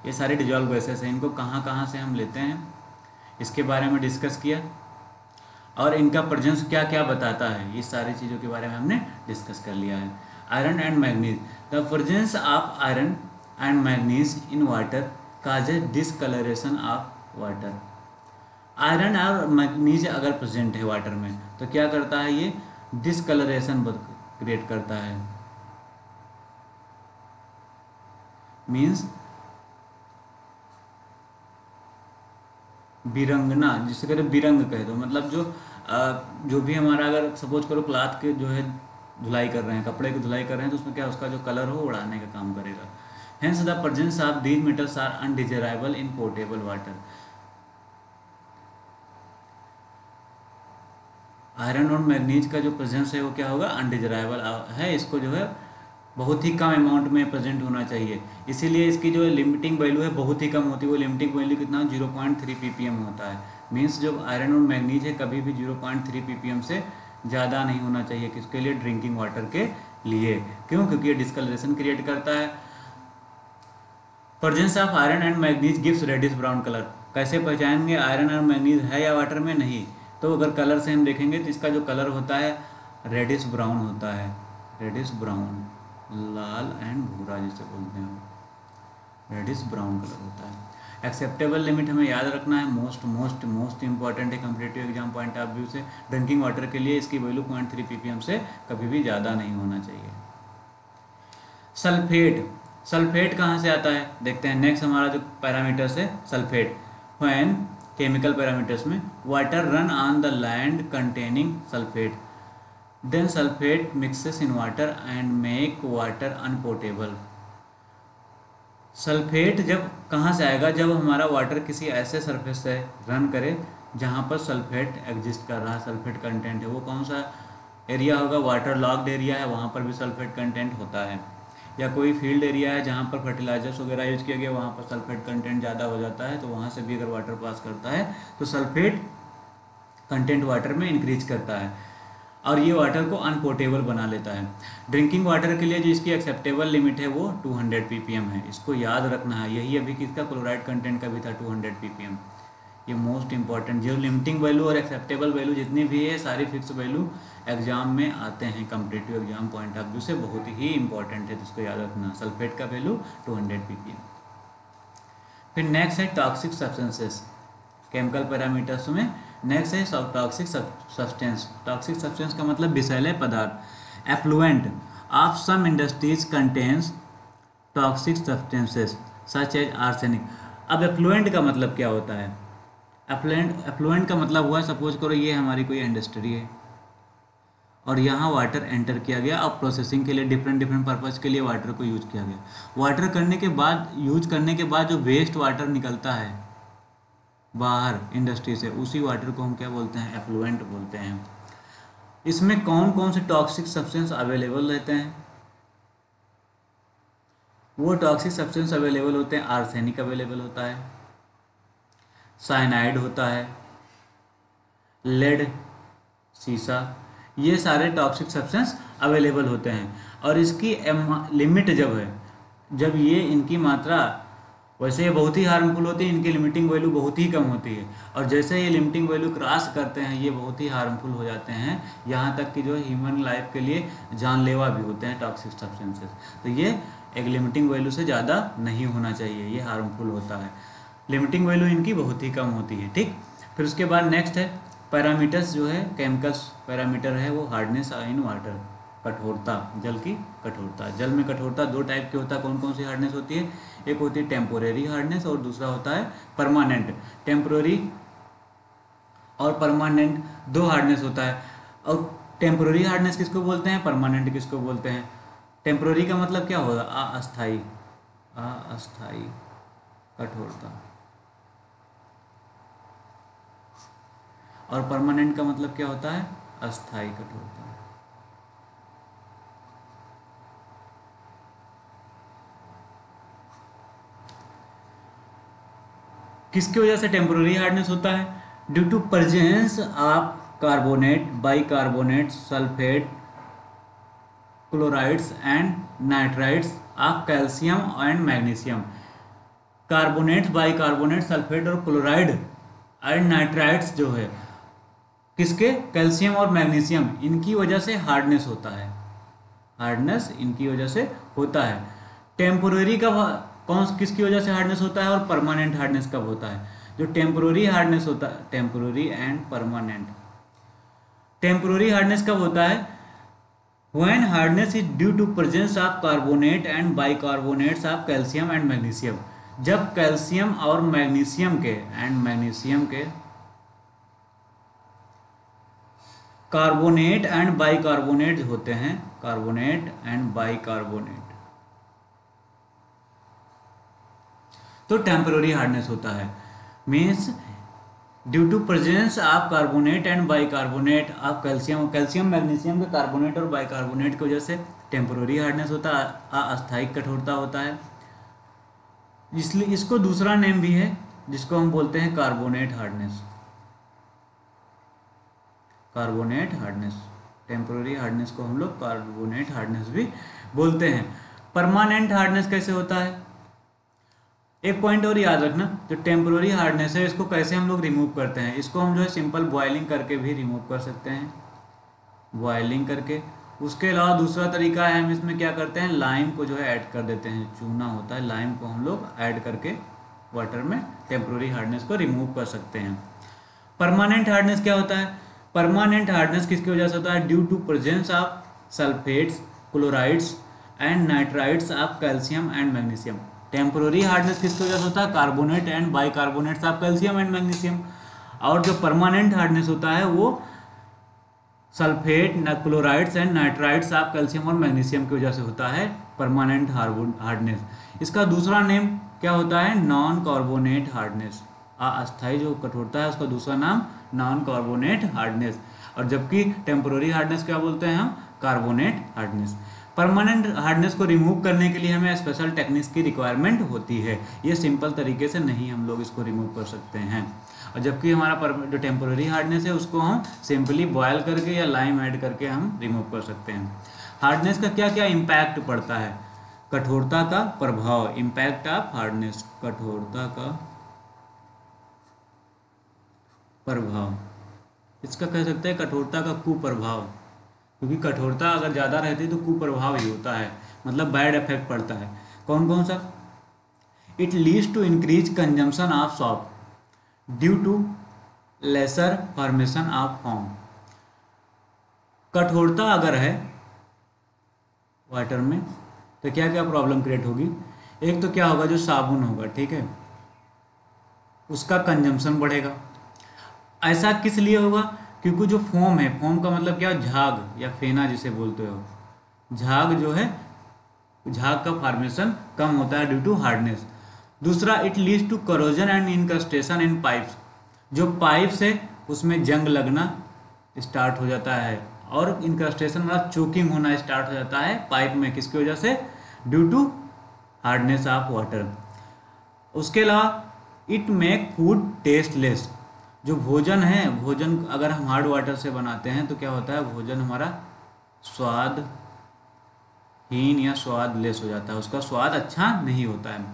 A: ये सारी डिजॉल्व गैसेस हैं। इनको कहाँ कहाँ से हम लेते हैं इसके बारे में डिस्कस किया, और इनका प्रेजेंस क्या क्या बताता है, ये सारी चीज़ों के बारे में हमने डिस्कस कर लिया है। Iron and manganese, the presence of iron and manganese in water causes discolouration of water. Iron और मैग्नीज अगर प्रेजेंट है वाटर में तो क्या करता है, ये डिसकलरेशन क्रिएट करता है। मीन्स बिरंगना, जिसे कहते हैं बिरंग कह दो, मतलब जो भी हमारा, अगर सपोज करो क्लॉथ के जो है धुलाई कर रहे हैं, कपड़े की धुलाई कर रहे हैं, तो उसमें क्या उसका जो कलर हो उड़ाने का काम करेगा। Hence the presence of these metals are undesirable in portable water. Iron और मैग्नीज का जो प्रेजेंस है वो क्या होगा, अनडिजायरेबल है, इसको जो है बहुत ही कम अमाउंट में प्रेजेंट होना चाहिए, इसीलिए इसकी जो लिमिटिंग वैल्यू है बहुत ही कम होती है। वो लिमिटिंग वैल्यू कितना, 0.3 ppm होता है। मीन्स जो आयरन और मैग्नीज है कभी भी 0.3 ppm से ज़्यादा नहीं होना चाहिए, किसके लिए, ड्रिंकिंग वाटर के लिए। क्यों, क्योंकि ये डिस्कलरेशन क्रिएट करता है। Presence of iron and manganese gives reddish brown colour. कैसे पहचानेंगे आयरन और मैग्नीज है या वाटर में, नहीं तो अगर कलर से हम देखेंगे तो इसका जो कलर होता है रेडिश ब्राउन होता है, रेडिश ब्राउन, लाल एंड भूरा जिसे बोलते हैं, रेडिश ब्राउन कलर होता है। एक्सेप्टेबल लिमिट हमें याद रखना है, मोस्ट इंपॉर्टेंट है competitive exam point of view से। ड्रिंकिंग वाटर के लिए इसकी वैल्यू 0.3 ppm से कभी भी ज़्यादा नहीं होना चाहिए। सल्फेट, सल्फेट कहाँ से आता है देखते हैं। नेक्स्ट हमारा जो पैरामीटर्स है सल्फेट, व्हेन केमिकल पैरामीटर्स में water run on the land containing sulphate then sulphate mixes in water and make water unportable. Sulphate जब कहाँ से आएगा, जब हमारा वाटर किसी ऐसे सरफेस से रन करे जहाँ पर सल्फेट एग्जिस्ट कर रहा है, सल्फेट कंटेंट है। वो कौन सा एरिया होगा, वाटर लॉक्ड एरिया है, वहाँ पर भी सल्फेट कंटेंट होता है। या कोई फील्ड एरिया है जहाँ पर फर्टिलाइजर्स वगैरह यूज किया गया, वहाँ पर सल्फेट कंटेंट ज़्यादा हो जाता है, तो वहाँ से भी अगर वाटर पास करता है तो सल्फेट कंटेंट वाटर में इंक्रीज करता है और ये वाटर को अनपोर्टेबल बना लेता है। ड्रिंकिंग वाटर के लिए जो इसकी एक्सेप्टेबल लिमिट है वो 200 ppm है, इसको याद रखना है। यही अभी किसका, क्लोराइड कंटेंट का भी था 200 ppm। ये मोस्ट इंपॉर्टेंट, जो लिमिटिंग वैल्यू और एक्सेप्टेबल वैल्यू जितनी भी है सारी फिक्स वैल्यू एग्जाम में आते हैं, competitive exam point of view से बहुत ही इंपॉर्टेंट है, जिसको याद रखना। सल्फेट का वैल्यू 200 ppm। फिर नेक्स्ट है टॉक्सिक सब्सटेंसेस केमिकल पैरामीटर्स में। नेक्स्ट है टॉक्सिक सब्सटेंस। टॉक्सिक सब्सटेंस का मतलब विषैले पदार्थ। Effluent of some industries contains toxic substances such as arsenic. अब एफ्लुएंट का मतलब क्या होता है, एफ्लुएंट का मतलब हुआ, सपोज करो ये हमारी कोई इंडस्ट्री है और यहाँ वाटर एंटर किया गया, अब प्रोसेसिंग के लिए डिफरेंट पर्पज़ के लिए वाटर को यूज किया गया। वाटर यूज करने के बाद जो वेस्ट वाटर निकलता है बाहर इंडस्ट्री से, उसी वाटर को हम क्या बोलते हैं, एफ्लुएंट बोलते हैं। इसमें कौन कौन से टॉक्सिक सब्सटेंस अवेलेबल रहते हैं, वो टॉक्सिक सब्सटेंस अवेलेबल होते हैं, आर्सेनिक अवेलेबल होता है, साइनाइड होता है, लेड, सीसा, ये सारे टॉक्सिक सब्सटेंस अवेलेबल होते हैं। और इसकी लिमिट जब ये इनकी मात्रा, वैसे ये बहुत ही हार्मफुल होती है, इनकी लिमिटिंग वैल्यू बहुत ही कम होती है, और जैसे ये लिमिटिंग वैल्यू क्रॉस करते हैं ये बहुत ही हार्मफुल हो जाते हैं, यहाँ तक कि जो ह्यूमन लाइफ के लिए जानलेवा भी होते हैं टॉक्सिक सब्सटेंसेस। तो ये एक लिमिटिंग वैल्यू से ज़्यादा नहीं होना चाहिए, ये हार्मफुल होता है। लिमिटिंग वैल्यू इनकी बहुत ही कम होती है, ठीक। फिर उसके बाद नेक्स्ट है पैरामीटर्स, जो है केमिकल्स पैरामीटर है वो हार्डनेस इन वाटर, कठोरता, जल की कठोरता। जल में कठोरता दो टाइप की होता है, कौन कौन सी हार्डनेस होती है, एक होती है टेम्पोरेरी हार्डनेस और दूसरा होता है परमानेंट। टेम्पोरेरी और परमानेंट दो हार्डनेस होता है। और टेम्पोरेरी हार्डनेस किसको बोलते हैं, परमानेंट किसको बोलते हैं। टेम्पोरेरी का मतलब क्या होगा, अस्थाई कठोरता, और परमानेंट का मतलब क्या होता है, अस्थाई कठोरता। किसकी वजह से टेम्पोररी हार्डनेस होता है, due to presence of carbonate, bicarbonate, sulphate, chlorides and nitrides of calcium and magnesium. Carbonate, bicarbonate, sulphate और क्लोराइड एंड नाइट्राइड्स जो है किसके, कैल्शियम और मैग्नीशियम, इनकी वजह से हार्डनेस होता है, हार्डनेस इनकी वजह से होता है। टेम्पोररी कब, कौन किसकी वजह से हार्डनेस होता है, और परमानेंट हार्डनेस कब होता है। जो टेम्पोररी हार्डनेस होता है, temporary and permanent, temporary hardness कब होता है, when hardness is due to presence of carbonate and bicarbonates of calcium and magnesium, जब कैल्शियम और मैग्नीशियम के कार्बोनेट एंड बाइकार्बोनेट होते हैं, कार्बोनेट एंड बाइकार्बोनेट, तो टेम्पररी हार्डनेस होता है। Means due to presence of carbonate and bicarbonate of calcium, calcium magnesium के carbonate और बाइकार्बोनेट की वजह से टेम्पररी हार्डनेस होता है, अस्थायी कठोरता होता है। इसलिए इसको दूसरा नेम भी है जिसको हम बोलते हैं carbonate hardness, carbonate hardness, temporary hardness को हम लोग कार्बोनेट हार्डनेस भी बोलते हैं। परमानेंट हार्डनेस कैसे होता है, एक पॉइंट और याद रखना, जो टेम्पररी हार्डनेस है इसको कैसे हम लोग रिमूव करते हैं, इसको हम जो है सिंपल बॉयलिंग करके भी रिमूव कर सकते हैं, बॉयलिंग करके। उसके अलावा दूसरा तरीका है, हम इसमें क्या करते हैं, लाइम को जो है ऐड कर देते हैं, चूना होता है, लाइम को हम लोग ऐड करके वाटर में टेम्पररी हार्डनेस को रिमूव कर सकते हैं। परमानेंट हार्डनेस क्या होता है, परमानेंट हार्डनेस किसकी वजह से होता है, due to presence of sulphates, chlorides and nitrides of calcium and magnesium. Temporary hardness किसकी वजह से होता है, carbonate and bicarbonates of calcium and magnesium. और जो परमानेंट हार्डनेस होता है वो sulphate, chlorides and nitrides of calcium और मैग्नीशियम की वजह से होता है परमानेंट हार्डनेस। इसका दूसरा नेम क्या होता है, नॉन कार्बोनेट हार्डनेस। अस्थायी जो कठोरता है उसका दूसरा नाम नॉन कार्बोनेट हार्डनेस, और जबकि टेम्पररी हार्डनेस क्या बोलते हैं हम, कार्बोनेट हार्डनेस। परमानेंट हार्डनेस को रिमूव करने के लिए हमें स्पेशल टेक्निक्स की रिक्वायरमेंट होती है, ये सिंपल तरीके से नहीं हम लोग इसको रिमूव कर सकते हैं। और जबकि हमारा जो टेम्पररी हार्डनेस है उसको हम सिंपली बॉयल करके या लाइम ऐड करके हम रिमूव कर सकते हैं। हार्डनेस का क्या क्या इम्पैक्ट पड़ता है, कठोरता का प्रभाव, इम्पैक्ट ऑफ हार्डनेस, कठोरता का प्रभाव, इसका कह सकते हैं कठोरता का कुप्रभाव, क्योंकि कठोरता अगर ज़्यादा रहती है तो कुप्रभाव ही होता है, मतलब बैड इफेक्ट पड़ता है। कौन कौन सा, it leads to increase consumption of salt due to lesser formation of foam. कठोरता अगर है वाटर में तो क्या क्या प्रॉब्लम क्रिएट होगी, एक तो क्या होगा, जो साबुन होगा, ठीक है, उसका कंजम्पशन बढ़ेगा। ऐसा किस लिए होगा, क्योंकि जो फोम है, फोम का मतलब क्या, झाग या फेना जिसे बोलते हो, झाग जो है, झाग का फॉर्मेशन कम होता है ड्यू टू हार्डनेस। दूसरा, it leads to corrosion and incrustation in pipes, जो पाइप्स है उसमें जंग लगना स्टार्ट हो जाता है, और इनकस्टेशन मतलब चोकिंग होना स्टार्ट हो जाता है पाइप में, किसकी वजह से, due to hardness of water. उसके अलावा इट मेक फूड टेस्टलेस, जो भोजन है, भोजन अगर हम हार्ड वाटर से बनाते हैं तो क्या होता है, भोजन हमारा स्वादहीन या स्वाद लेस हो जाता है, उसका स्वाद अच्छा नहीं होता है।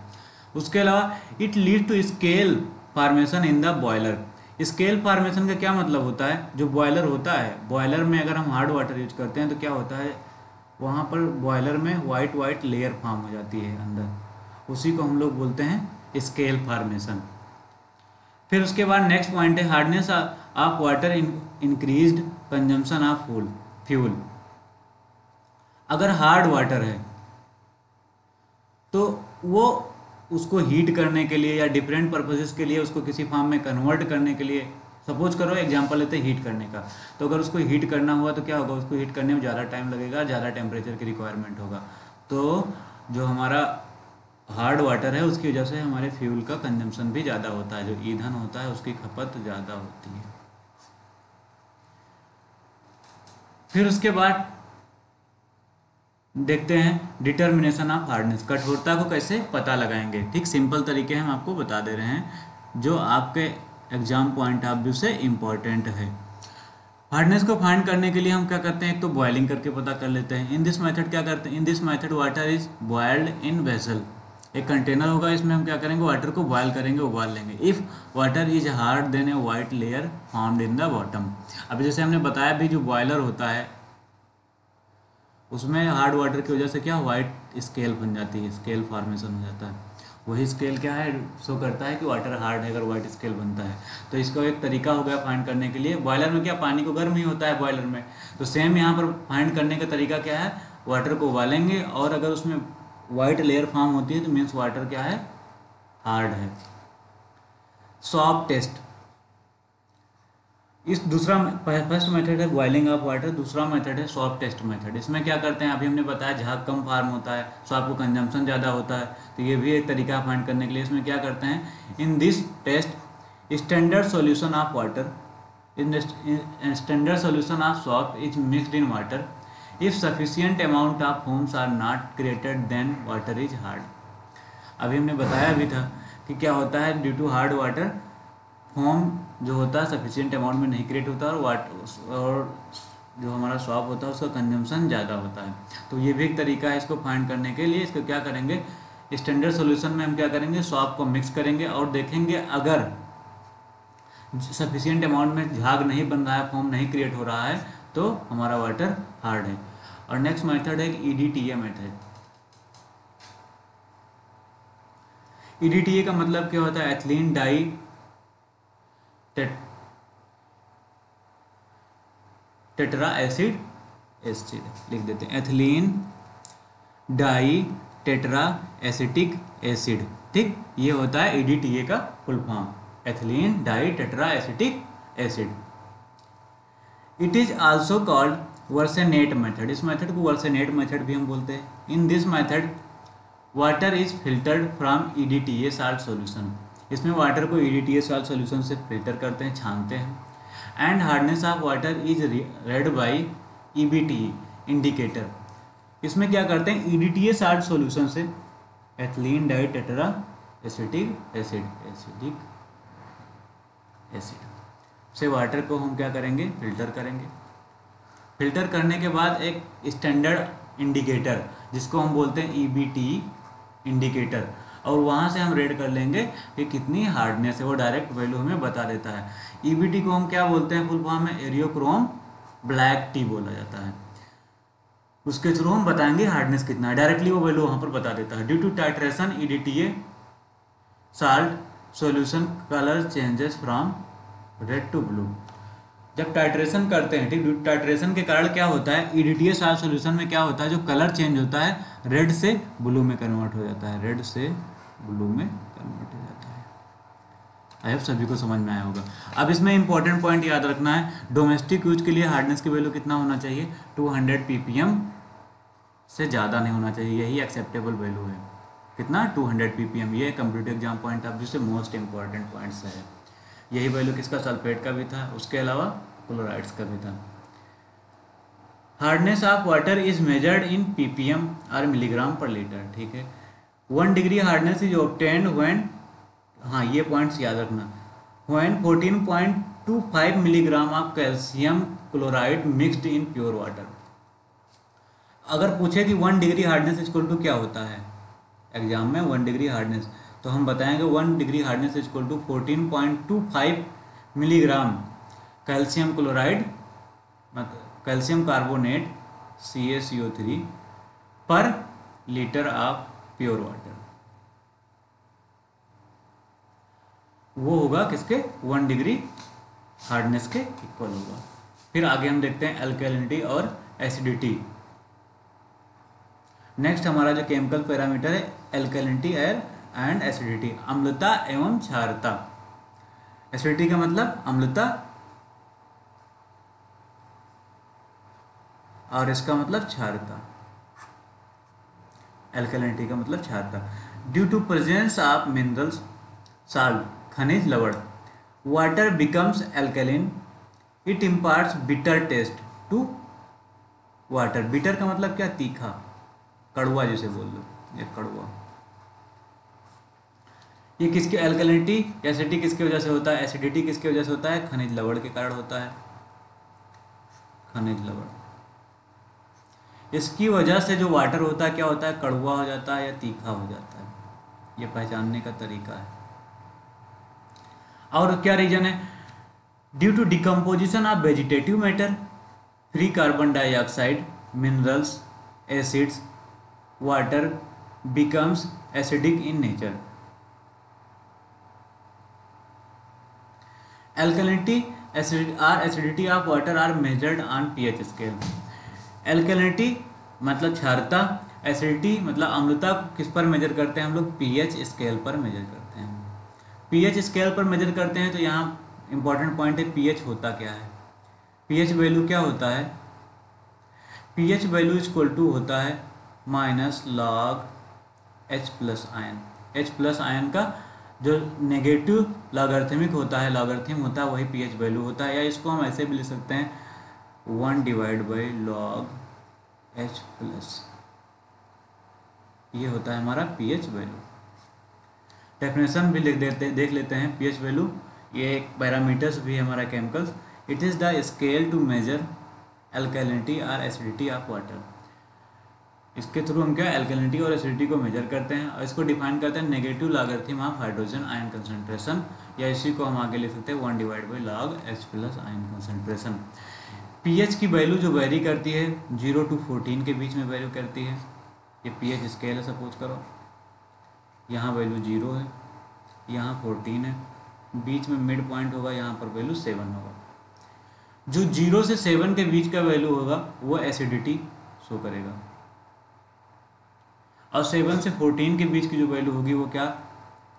A: उसके अलावा it lead to scale formation in the boiler. Scale formation का क्या मतलब होता है, जो बॉयलर होता है, बॉयलर में अगर हम हार्ड वाटर यूज करते हैं तो क्या होता है, वहाँ पर बॉयलर में वाइट लेयर फॉर्म हो जाती है अंदर, उसी को हम लोग बोलते हैं स्केल फॉर्मेशन। फिर उसके बाद नेक्स्ट पॉइंट है, hardness of water increased consumption of fuel. अगर हार्ड वाटर है तो वो उसको हीट करने के लिए या डिफरेंट पर्पसेस के लिए, उसको किसी फॉर्म में कन्वर्ट करने के लिए, सपोज करो एग्जांपल लेते हैं हीट करने का, तो अगर उसको हीट करना हुआ तो क्या होगा, उसको हीट करने में ज़्यादा टाइम लगेगा, ज़्यादा टेम्परेचर की रिक्वायरमेंट होगा, तो जो हमारा हार्ड वाटर है उसकी वजह से हमारे फ्यूल का कंजम्पशन भी ज़्यादा होता है, जो ईंधन होता है उसकी खपत ज़्यादा होती है। फिर उसके बाद देखते हैं डिटर्मिनेशन ऑफ हार्डनेस, कठोरता को कैसे पता लगाएंगे। ठीक सिंपल तरीके हम आपको बता दे रहे हैं जो आपके एग्जाम पॉइंट ऑफ व्यू से इम्पॉर्टेंट है। हार्डनेस को फाइंड करने के लिए हम क्या करते हैं, एक तो बॉइलिंग करके पता कर लेते हैं। इन दिस मेथड क्या करते हैं, in this method water is boiled in vessel, एक कंटेनर होगा, इसमें हम क्या करेंगे, वाटर को बॉयल करेंगे, उबाल लेंगे। If water is hard then a white layer formed in the bottom. अभी जैसे हमने बताया भी, जो बॉयलर होता है उसमें हार्ड वाटर की वजह से क्या वाइट स्केल बन जाती है, स्केल फॉर्मेशन हो जाता है। वही स्केल क्या है, शो करता है कि वाटर हार्ड है अगर वाइट स्केल बनता है। तो इसका एक तरीका हो गया फाइंड करने के लिए। बॉयलर में क्या पानी को गर्म ही होता है बॉयलर में, तो सेम यहाँ पर फाइंड करने का तरीका क्या है, वाटर को उबालेंगे और अगर उसमें वाइट लेयर फॉर्म होती है तो मीन्स वाटर क्या है, हार्ड है। सॉफ्ट टेस्ट, इस दूसरा फर्स्ट मेथड है बॉइलिंग ऑफ वाटर, दूसरा मेथड है सॉफ्ट टेस्ट मेथड। इसमें क्या करते हैं, अभी हमने बताया झाग कम फार्म होता है, सॉफ्ट को कंजम्पशन ज़्यादा होता है, तो ये भी एक तरीका फाइंड करने के लिए। इसमें क्या करते हैं, in this test standard solution of water in standard solution of soft is mixed in water, if sufficient amount of foams are not created then water is hard. अभी हमने बताया भी था कि क्या होता है, due to hard water foam जो होता है सफिशिएंट अमाउंट में नहीं क्रिएट होता और जो हमारा सॉफ्ट होता है उसका कंजम्पशन ज़्यादा होता है। तो ये भी एक तरीका है इसको फाइंड करने के लिए। इसको क्या करेंगे, स्टैंडर्ड सॉल्यूशन में हम क्या करेंगे, सॉफ्ट को मिक्स करेंगे और देखेंगे अगर सफिशिएंट अमाउंट में झाग नहीं बन रहा है, फोम नहीं क्रिएट हो रहा है, तो हमारा वाटर हार्ड है। और नेक्स्ट मेथड है EDTA मेथड। EDTA का मतलब क्या होता है, एथिलीन डाई टेट्रा एसिड लिख देते हैं, ethylene di tetra acetic acid. ठीक, ये होता है EDTA का full form, ethylene di tetra acetic acid. It is also called versenate method, इस मेथड को वर्सेनेट मेथड भी हम बोलते हैं। In this method water is filtered from EDTA salt solution, इसमें वाटर को EDTA साल्ट सॉल्यूशन से फिल्टर करते हैं, छानते हैं। And hardness of water is read by EBTE indicator, इसमें क्या करते हैं, EDTA साल्ट सॉल्यूशन से ethylene di tetra acetic acid से वाटर को हम क्या करेंगे, फिल्टर करेंगे। फिल्टर करने के बाद एक स्टैंडर्ड इंडिकेटर जिसको हम बोलते हैं EBTE इंडिकेटर, और वहाँ से हम रेड कर लेंगे कि कितनी हार्डनेस है, वो डायरेक्ट वैल्यू हमें बता देता है। EBT को हम क्या बोलते हैं, फुल फॉर्म में एरियोक्रोम ब्लैक टी बोला जाता है। उसके थ्रू हम बताएंगे हार्डनेस कितना है, डायरेक्टली वो वैल्यू वहाँ पर बता देता है। Due to titration EDTA salt solution colour changes from red to blue, जब टाइट्रेशन करते हैं, ठीक, टाइट्रेशन के कारण क्या होता है, EDTA साल्ट सॉल्यूशन में क्या होता है, जो कलर चेंज होता है रेड से ब्लू में कन्वर्ट हो जाता है, रेड से ब्लू में कन्वर्ट हो जाता है। आई होप सभी को समझ में आया होगा। अब इसमें इंपॉर्टेंट पॉइंट याद रखना है, डोमेस्टिक यूज के लिए हार्डनेस की वैल्यू कितना होना चाहिए, 200 ppm से ज़्यादा नहीं होना चाहिए, यही एक्सेप्टेबल वैल्यू है। कितना, 200 ppm, ये computer exam point of view से मोस्ट इंपॉर्टेंट पॉइंट्स है। यही वैल्यू किसका, सल्फेट का भी था, उसके अलावा क्लोराइड्स का भी था। Hardness of water is measured in ppm और मिलीग्राम पर लीटर, ठीक है। 1 degree hardness is obtained when, हाँ ये पॉइंट्स याद रखना, when 14.25 milligram of calcium chloride mixed in pure water. अगर पूछे कि 1 डिग्री हार्डनेस इक्वल टू क्या होता है एग्जाम में, 1 डिग्री हार्डनेस, तो हम बताएंगे 1 degree hardness equal to 14.25 milligram calcium chloride, calcium carbonate CaCO3 per litre of pure water, वो होगा किसके, 1 डिग्री हार्डनेस के इक्वल होगा। फिर आगे हम देखते हैं अल्कलिनिटी और एसिडिटी। नेक्स्ट हमारा जो केमिकल पैरामीटर है अल्कलिनिटी एंड एसिडिटी, अम्लता एवं क्षारता। एसिडिटी का मतलब अम्लता और इसका मतलब क्षारता, अल्कलिनिटी का मतलब क्षारता। Due to presence of minerals salt, खनिज लवण, water becomes alkaline, it imparts bitter taste to water. Bitter का मतलब क्या, तीखा, कड़वा जिसे बोल लो, ये कड़वा। ये किसके, अल्कलिनिटी एसिडिटी किसकी वजह से होता है, एसिडिटी किसकी वजह से होता है, खनिज लवण के कारण होता है, खनिज लवण। इसकी वजह से जो वाटर होता है क्या होता है, कड़वा हो जाता है या तीखा हो जाता है, ये पहचानने का तरीका है। और क्या रीजन है, due to decomposition of vegetative matter, free carbon dioxide, minerals, acids water becomes acidic in nature. Alkalinity acidity of water are measured on pH scale. Alkalinity मतलब क्षारता, एसिडिटी मतलब अम्लता किस पर मेजर करते हैं हम लोग? पीएच स्केल पर मेजर करते हैं। पीएच स्केल पर मेजर करते हैं तो यहाँ इंपॉर्टेंट पॉइंट है, पीएच होता क्या है? पीएच वैल्यू क्या होता है? पीएच वैल्यू इक्वल टू होता है minus log H plus ion. H plus ion का जो नेगेटिव लॉगरिथमिक होता है, लॉगरिथम होता है, वही पीएच वैल्यू होता है। या इसको हम ऐसे भी लिख सकते हैं 1 divide by log H plus, ये होता है हमारा पीएच वैल्यू। डेफिनेशन भी देख लेते हैं पीएच वैल्यू। ये एक पैरामीटर्स भी है हमारा chemicals. It is the scale to measure alkalinity और एसिडिटी ऑफ वाटर। इसके थ्रू हम क्या अल्कलिनिटी और एसिडिटी को मेजर करते हैं और इसको डिफाइन करते हैं negative logarithm of hydrogen ion concentration, या इसी को हम आगे लिख सकते हैं 1 divide by log H plus ion concentration. PH की वैल्यू जो वेरी करती है 0 to 14 के बीच में वैल्यू करती है। ये पीएच स्केल है, सपोज करो यहाँ वैल्यू 0 है, यहाँ 14 है, बीच में मिड पॉइंट होगा, यहाँ पर वैल्यू 7 होगा। जो 0 से 7 के बीच का वैल्यू होगा वो एसिडिटी शो करेगा, और 7 से 14 के बीच की जो वैल्यू होगी वो क्या?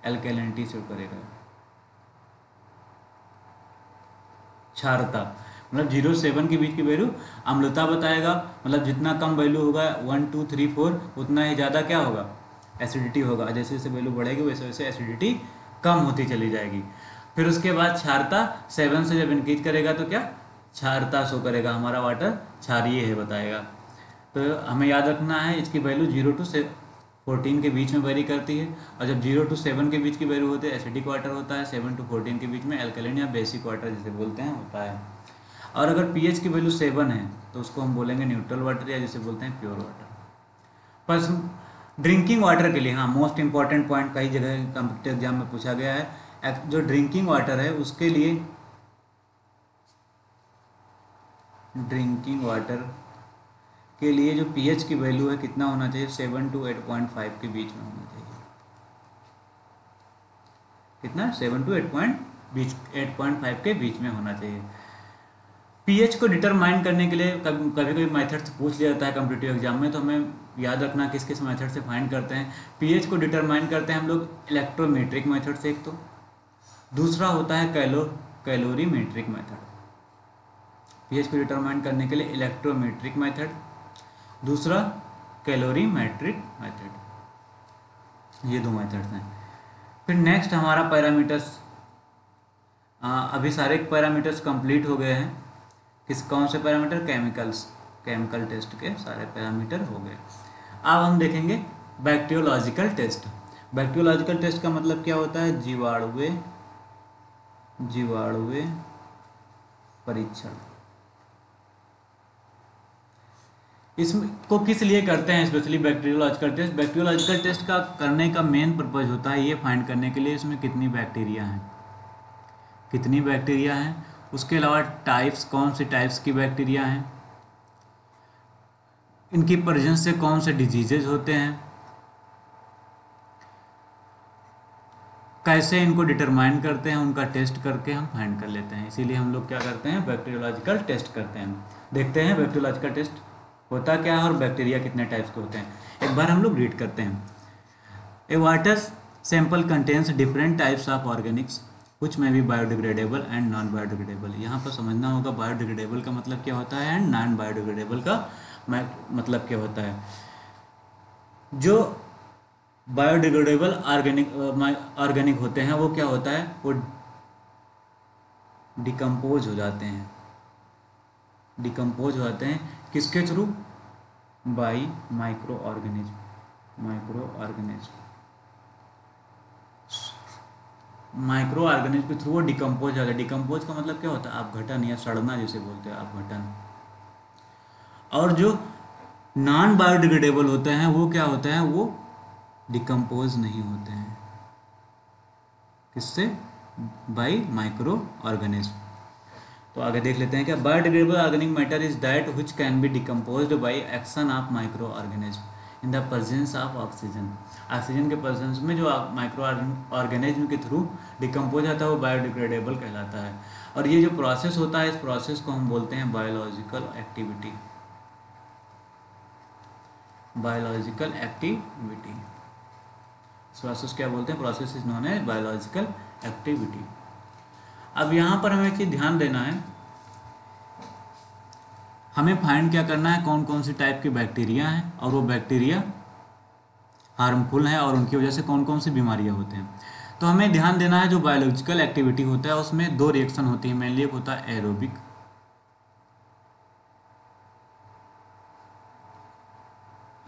A: अल्कलिनिटी शो करेगा, क्षारता। मतलब 0 से 7 के बीच की वैल्यू अम्लता बताएगा। मतलब जितना कम वैल्यू होगा 1 2 3 4 उतना ही ज़्यादा क्या होगा? एसिडिटी होगा। जैसे जैसे वैल्यू बढ़ेगी वैसे वैसे एसिडिटी कम होती चली जाएगी। फिर उसके बाद क्षारता 7 से जब इंक्रीज करेगा तो क्या? क्षारता शो करेगा, हमारा वाटर क्षारीय है बताएगा। तो हमें याद रखना है इसकी वैल्यू 0 to 14 के बीच में वेरी करती है, और जब 0 to 7 के बीच की वैल्यू होती है एसिडिक वाटर होता है, 7 to 14 के बीच में अल्कलाइन या बेसिक वाटर जिसे बोलते हैं होता है। और अगर पीएच की वैल्यू 7 है तो उसको हम बोलेंगे न्यूट्रल वाटर, या जिसे बोलते हैं प्योर वाटर। पर ड्रिंकिंग वाटर के लिए, हाँ मोस्ट इंपॉर्टेंट पॉइंट कई जगह कॉम्पिटिटिव एग्जाम में पूछा गया है, जो ड्रिंकिंग वाटर है उसके लिए, ड्रिंकिंग वाटर के लिए जो पीएच की वैल्यू है कितना होना चाहिए? 7 to 8.5 के बीच में होना चाहिए। कितना? 7 to 8.5 के बीच में होना चाहिए। पीएच को डिटरमाइन करने के लिए कभी कभी मेथड से पूछ लिया जाता है कॉम्पिटिटिव एग्जाम में, तो हमें याद रखना किस किस मेथड से फाइंड करते हैं। पीएच को डिटरमाइन करते हैं हम लोग इलेक्ट्रोमेट्रिक मेथड से, एक तो दूसरा होता है कैलोरीमेट्रिक मेथड। पीएच को डिटरमाइन करने के लिए इलेक्ट्रोमेट्रिक मेथड, दूसरा कैलोरीमेट्रिक मेथड, ये दो मेथड्स हैं। फिर नेक्स्ट हमारा पैरामीटर्स, अभी सारे पैरामीटर्स कंप्लीट हो गए हैं। कौन से पैरामीटर? केमिकल टेस्ट के सारे पैरामीटर हो गए। अब हम देखेंगे बैक्टीरियोलॉजिकल टेस्ट। बैक्टीरियोलॉजिकल टेस्ट का मतलब क्या होता है? जीवाणुए परीक्षण। इसमें को किस लिए करते हैं specially bacteriological test? Bacteriological test का करने का मेन पर्पज होता है ये फाइंड करने के लिए इसमें कितनी बैक्टीरिया हैं, उसके अलावा टाइप्स, कौन से टाइप्स की बैक्टीरिया हैं, इनकी प्रेजेंस से कौन से डिजीजेज होते हैं, कैसे इनको डिटरमाइन करते हैं, उनका टेस्ट करके हम फाइंड कर लेते हैं। इसीलिए हम लोग क्या करते हैं? बैक्टीरियोलॉजिकल टेस्ट करते हैं। देखते हैं बैक्टीरियोलॉजिकल टेस्ट होता क्या है और बैक्टीरिया कितने टाइप्स के होते हैं। एक बार हम लोग रीड करते हैं। A water sample contains different types of organics कुछ में भी बायोडिग्रेडेबल एंड नॉन बायोडिग्रेडेबल। यहाँ पर समझना होगा बायोडिग्रेडेबल का मतलब क्या होता है एंड नॉन बायोडिग्रेडेबल का मतलब क्या होता है। जो बायोडिग्रेडेबल ऑर्गेनिक होते हैं वो क्या होता है? वो डिकम्पोज हो जाते हैं। किसके through? By micro organism. Micro organism के थ्रू वो डिकम्पोज हो जाता है। डिकम्पोज का मतलब क्या होता है? अपघटन या सड़ना जिसे बोलते हैं, अपघटन। और जो नॉन बायोडिग्रेडेबल होते हैं वो क्या होते हैं? वो डिकम्पोज नहीं होते हैं। किससे? By micro organism. तो आगे देख लेते हैं क्या। Biodegradable organic matter is that which can be decomposed by action of micro organism. In the presence of oxygen, oxygen के प्रेजेंस में जो माइक्रो ऑर्गेनिज्म के थ्रू डिकम्पोज होता है वो बायोडिग्रेडेबल कहलाता है। और ये जो प्रोसेस होता है इस प्रोसेस को हम बोलते हैं बायोलॉजिकल एक्टिविटी, बायोलॉजिकल एक्टिविटी। इस प्रोसेस क्या बोलते हैं, process is known as biological activity. अब यहाँ पर हमें एक चीज़ ध्यान देना है, हमें फाइंड क्या करना है, कौन कौन सी टाइप के बैक्टीरिया हैं और वो बैक्टीरिया हार्मफुल हैं और उनकी वजह से कौन कौन सी बीमारियां होते हैं। तो हमें ध्यान देना है जो बायोलॉजिकल एक्टिविटी होता है उसमें दो रिएक्शन होती है मेनली, एक होता है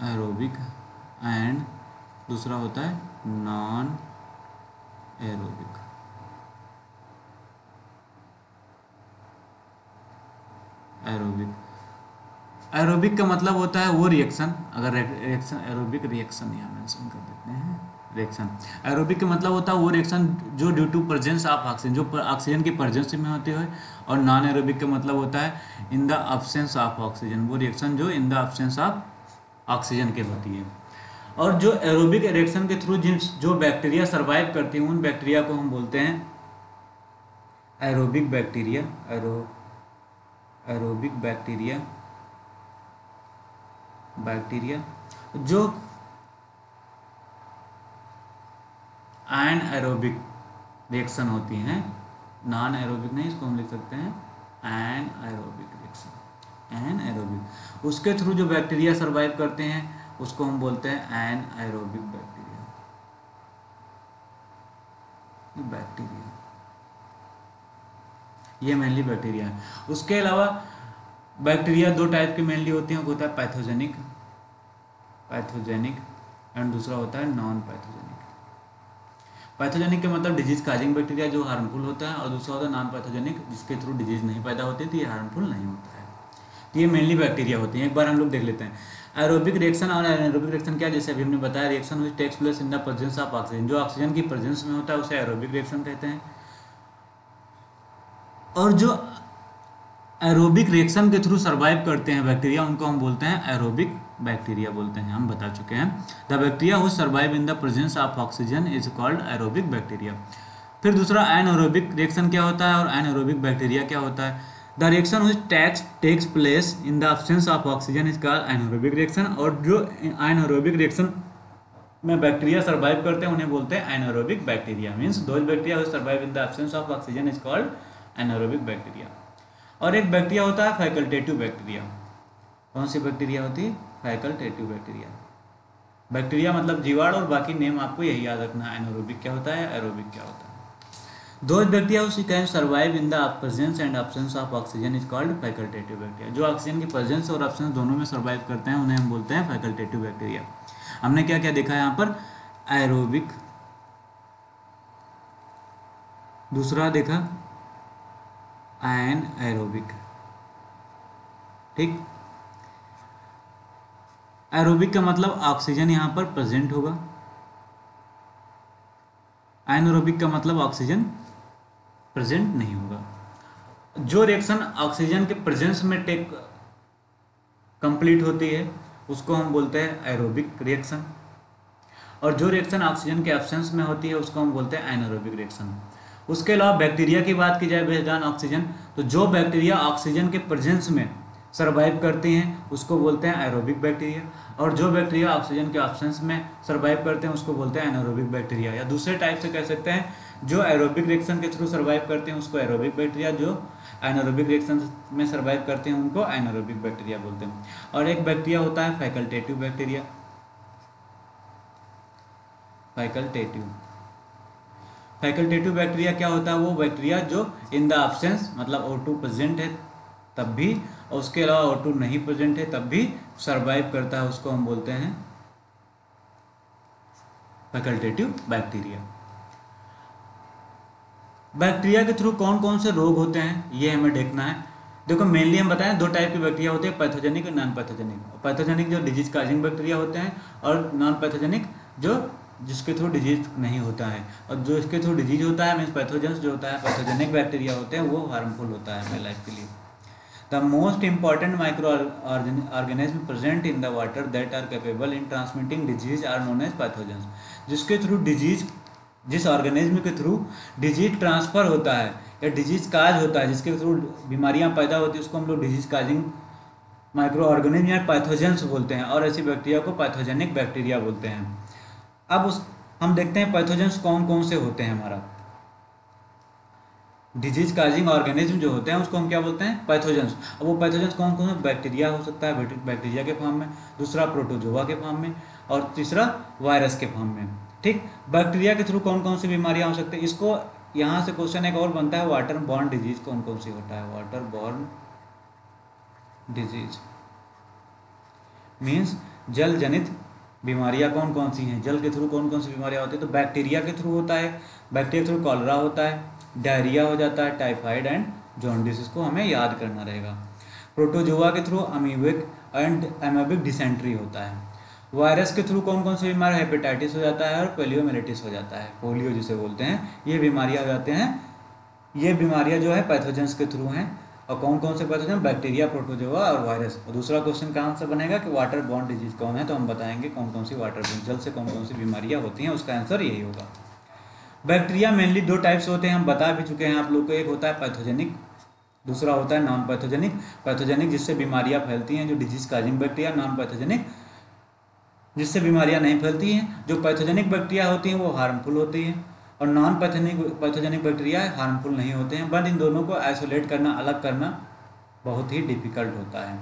A: एरोबिक एंड दूसरा होता है नॉन एरोबिक। एरोबिक का मतलब होता है वो रिएक्शन, अगर रिएक्शन एरोबिक रिएक्शन यहाँ मेंशन कर देते हैं, रिएक्शन एरोबिक का मतलब होता है वो रिएक्शन जो due to presence of oxygen, जो ऑक्सीजन की प्रेजेंस में होती है। और नॉन एरोबिक का मतलब होता है in the absence of oxygen, वो रिएक्शन जो in the absence of oxygen की होती है। और जो एरोबिक रिएक्शन के थ्रू जो बैक्टीरिया सर्वाइव करती हैं उन बैक्टीरिया को हम बोलते हैं एरोबिक बैक्टीरिया, एरोबिक बैक्टीरिया जो एनएरोबिक रिएक्शन होती हैं, नॉन एरोबिक नहीं, इसको हम लिख सकते हैं एनएरोबिक रिएक्शन, एनएरोबिक उसके थ्रू जो बैक्टीरिया सर्वाइव करते हैं उसको हम बोलते हैं एनएरोबिक बैक्टीरिया, ये मेनली बैक्टीरिया है। उसके अलावा बैक्टीरिया दो टाइप के मेनली होते हैं, एक होता है पैथोजेनिक एंड दूसरा होता है नॉन पैथोजेनिक। पैथोजेनिक का मतलब डिजीज काजिंग बैक्टीरिया जो हार्मफुल होता है, और दूसरा होता है नॉन पैथोजेनिक जिसके थ्रू डिजीज नहीं पैदा होती तो ये हार्मफुल नहीं होता है। तो ये मेनली बैक्टीरिया होती हैं। एक बार हम लोग देख लेते हैं एरोबिक रिएक्शन और एनारोबिक रिएक्शन क्या, जैसे अभी हमने बताया reaction which takes place in the presence of oxygen, जो ऑक्सीजन की प्रेजेंस में होता है उसे एरोबिक रिएक्शन कहते हैं। और जो एरोबिक रिएक्शन के थ्रू सर्वाइव करते हैं बैक्टीरिया उनको हम बोलते हैं एरोबिक बैक्टीरिया बोलते हैं, हम बता चुके हैं। The bacteria who survive in the presence of oxygen is called aerobic bacteria. फिर दूसरा एनारोबिक रिएक्शन क्या होता है और एनारोबिक बैक्टीरिया क्या होता है। The reaction which takes place in the absence of oxygen is called anaerobic reaction, और जो एनारोबिक रिएक्शन में बैक्टीरिया सर्वाइव करते हैं उन्हें बोलते हैं anaerobic bacteria. Means those bacteria which survive in the absence of oxygen is called anaerobic bacteria. और एक बैक्टीरिया होता है फैकल्टेटिव बैक्टीरिया। कौन सी बैक्टीरिया होती है, फैकल्टेटिव बैक्टीरिया। बैक्टीरिया मतलब जीवाणु और बाकी नेम आपको यही याद रखना है, एनारोबिक क्या होता है, एरोबिक क्या होता है। Those bacteria which can survive in the presence and absence of oxygen is called facultative bacteria. जो ऑक्सीजन की प्रेजेंस और एब्सेंस दोनों में सर्वाइव करते हैं उन्हें हम बोलते हैं फैकल्टेटिव बैक्टीरिया। हमने क्या क्या देखा है यहाँ पर, एरोबिक, दूसरा देखा एनारोबिक, ठीक। एरोबिक का मतलब ऑक्सीजन यहाँ पर प्रेजेंट होगा, एनारोबिक का मतलब ऑक्सीजन प्रेजेंट नहीं होगा। जो रिएक्शन ऑक्सीजन के प्रेजेंस में कंप्लीट होती है उसको हम बोलते हैं एरोबिक रिएक्शन, और जो रिएक्शन ऑक्सीजन के एब्सेंस में होती है उसको हम बोलते हैं एनारोबिक रिएक्शन। उसके अलावा बैक्टीरिया की बात की जाए बेस्ड ऑन ऑक्सीजन, तो जो बैक्टीरिया ऑक्सीजन के प्रेजेंस में सर्वाइव करती हैं उसको बोलते हैं एरोबिक बैक्टीरिया, और जो बैक्टीरिया ऑक्सीजन के एब्सेंस में सर्वाइव करते हैं उसको बोलते हैं एनारोबिक बैक्टीरिया। या दूसरे टाइप से कह सकते हैं जो एरोबिक रिएक्शन के थ्रू सर्वाइव करते हैं उसको एरोबिक बैक्टीरिया, जो एनारोबिक रिएक्शन में सर्वाइव करते हैं उनको एनारोबिक बैक्टीरिया बोलते हैं। और एक बैक्टीरिया होता है फैकल्टेटिव बैक्टीरिया, फैकल्टेटिव बैक्टीरिया क्या होता है, वो बैक्टीरिया जो इन द एब्सेंस मतलब O2 प्रेजेंट है तब भी, और उसके अलावा O2 नहीं प्रेजेंट है तब भी सर्वाइव करता है, उसको हम बोलते हैं फैकल्टेटिव बैक्टीरिया। बैक्टीरिया के थ्रू कौन कौन से रोग होते हैं ये हमें देखना है। देखो मेनली हम बताएं दो टाइप के बैक्टीरिया होते हैं, पैथोजेनिक और नॉन पैथोजेनिक। पैथोजेनिक जो डिजीज काजिंग बैक्टीरिया होते हैं, और नॉन पैथोजेनिक जो जिसके थ्रू डिजीज नहीं होता है, और जो इसके थ्रू डिजीज होता है मीन्स पैथोजेंस जो होता है, पैथोजेनिक बैक्टीरिया होते हैं वो हार्मफुल होता है हमारे लाइफ के लिए। The most important micro organism present in the water that are capable in transmitting disease are known as pathogens. जिसके थ्रू डिजीज, जिस ऑर्गेनिज्म के थ्रू डिजीज ट्रांसफर होता है या डिजीज काज होता है, जिसके थ्रू बीमारियां पैदा होती है, उसको हम लोग डिजीज काजिंग माइक्रो ऑर्गेनिज्म या पैथोजेंस बोलते हैं, और ऐसी बैक्टीरिया को पैथोजेनिक बैक्टीरिया बोलते हैं। अब उस हम देखते हैं पैथोजेंस कौन कौन से होते हैं। हमारा डिजीज काजिंग ऑर्गेनिज्म जो होते हैं उसको हम क्या बोलते हैं, पैथोजेंस। अब वो पैथोजेंस कौन कौन है, बैक्टीरिया हो सकता है बैक्टीरिया के फॉर्म में, दूसरा प्रोटोजोआ के फॉर्म में, और तीसरा वायरस के फॉर्म में। ठीक, बैक्टीरिया के थ्रू कौन कौन सी बीमारियां हो सकती है, इसको यहाँ से क्वेश्चन एक और बनता है, वाटर बॉर्न डिजीज कौन कौन सी होता है। वाटर बॉर्न डिजीज मीन्स जल जनित बीमारियां कौन कौन सी हैं, जल के थ्रू कौन कौन सी बीमारियां होती है। तो बैक्टीरिया के थ्रू होता है, बैक्टीरिया के थ्रू कॉलरा होता है, डायरिया हो जाता है, टाइफाइड एंड जॉन्डिस, इसको हमें याद करना रहेगा। प्रोटोजोआ के through amoebic and amoebic dysentery होता है। वायरस के थ्रू कौन कौन सी बीमारी, हेपेटाइटिस हो जाता है और पोलियोमेलिटिस हो जाता है, पोलियो जिसे बोलते हैं, ये बीमारियां हो जाते हैं। ये बीमारियां जो है पैथोजेंस के थ्रू हैं। और कौन कौन से पैथोजन, बैक्टीरिया, प्रोटोजोआ और वायरस। और दूसरा क्वेश्चन कहाँ से बनेगा कि वाटर बॉर्न डिजीज कौन है, तो हम बताएंगे कौन कौन सी वाटर बॉर्न, जल से कौन कौन सी बीमारियां होती हैं, उसका आंसर यही होगा। बैक्टीरिया मेनली दो टाइप्स होते हैं, हम बता भी चुके हैं आप लोग को, एक होता है पैथोजेनिक, दूसरा होता है नॉन पैथोजेनिक। पैथोजेनिक जिससे बीमारियां फैलती हैं, जो disease causing bacteria, non pathogenic जिससे बीमारियां नहीं फैलती हैं। जो पैथोजेनिक बैक्टीरिया होती हैं वो हार्मफुल होती हैं, और नॉन पैथोजेनिक बैक्टीरिया हार्मफुल नहीं होते हैं, बट इन दोनों को आइसोलेट करना, अलग करना बहुत ही डिफिकल्ट होता है।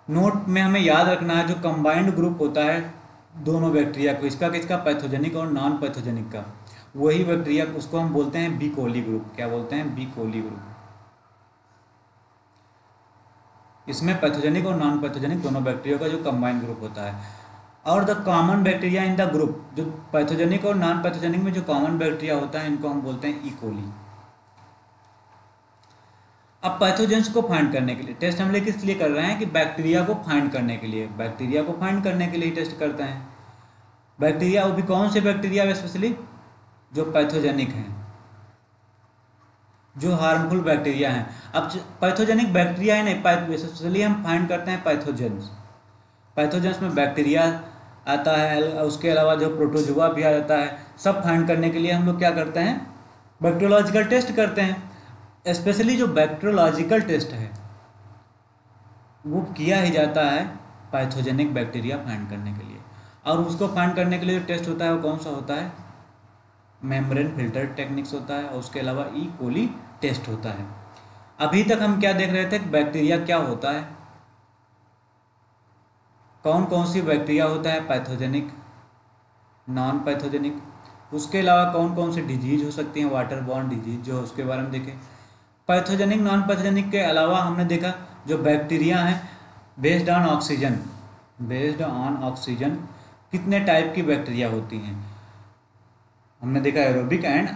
A: नोट में हमें याद रखना है, जो कंबाइंड ग्रुप होता है दोनों बैक्टीरिया को, इसका किसका, पैथोजेनिक और नॉन पैथोजेनिक का, वही बैक्टीरिया उसको हम बोलते हैं बी कोली ग्रुप। क्या बोलते हैं, बी कोली ग्रुप। इसमें पैथोजेनिक और नॉन पैथोजेनिक दोनों बैक्टीरिया का जो कंबाइंड ग्रुप होता है। और the common bacteria in the group, जो पैथोजेनिक और नॉन पैथोजेनिक में जो कॉमन बैक्टीरिया होता है, इनको हम बोलते हैं ई कोली। अब पैथोजेंस को फाइंड करने के लिए टेस्ट हम लोग किस लिए कर रहे हैं, कि बैक्टीरिया को फाइंड करने के लिए, बैक्टीरिया को फाइंड करने के लिए टेस्ट करते हैं। बैक्टीरिया, वो भी कौन से बैक्टीरिया, स्पेशली जो पैथोजेनिक हैं, जो हार्मफुल बैक्टीरिया हैं। अब पैथोजेनिक बैक्टीरिया है नहीं, स्पेशली हम फाइंड करते हैं पैथोजेंस। पैथोजेंस में बैक्टीरिया आता है, उसके अलावा जो प्रोटोजोआ भी आ जाता है। सब फाइंड करने के लिए हम लोग क्या करते हैं, बैक्टीरियोलॉजिकल टेस्ट करते हैं। स्पेशली जो बैक्टीरियोलॉजिकल टेस्ट है वो किया ही जाता है पैथोजेनिक बैक्टीरिया फाइंड करने के लिए। और उसको फाइंड करने के लिए जो टेस्ट होता है वो कौन सा होता है, मेम्ब्रेन फिल्टर टेक्निक्स होता है, और उसके अलावा ई कोली टेस्ट होता है। अभी तक हम क्या देख रहे थे, बैक्टीरिया क्या होता है, कौन कौन सी बैक्टीरिया होता है, पैथोजेनिक, नॉन पैथोजेनिक, उसके अलावा कौन कौन से डिजीज हो सकती हैं, वाटर बॉर्न डिजीज जो उसके बारे में देखें। पैथोजेनिक नॉन पैथोजेनिक के अलावा हमने देखा जो बैक्टीरिया हैं based on oxygen, based on oxygen कितने टाइप की बैक्टीरिया होती हैं। हमने देखा एरोबिक एंड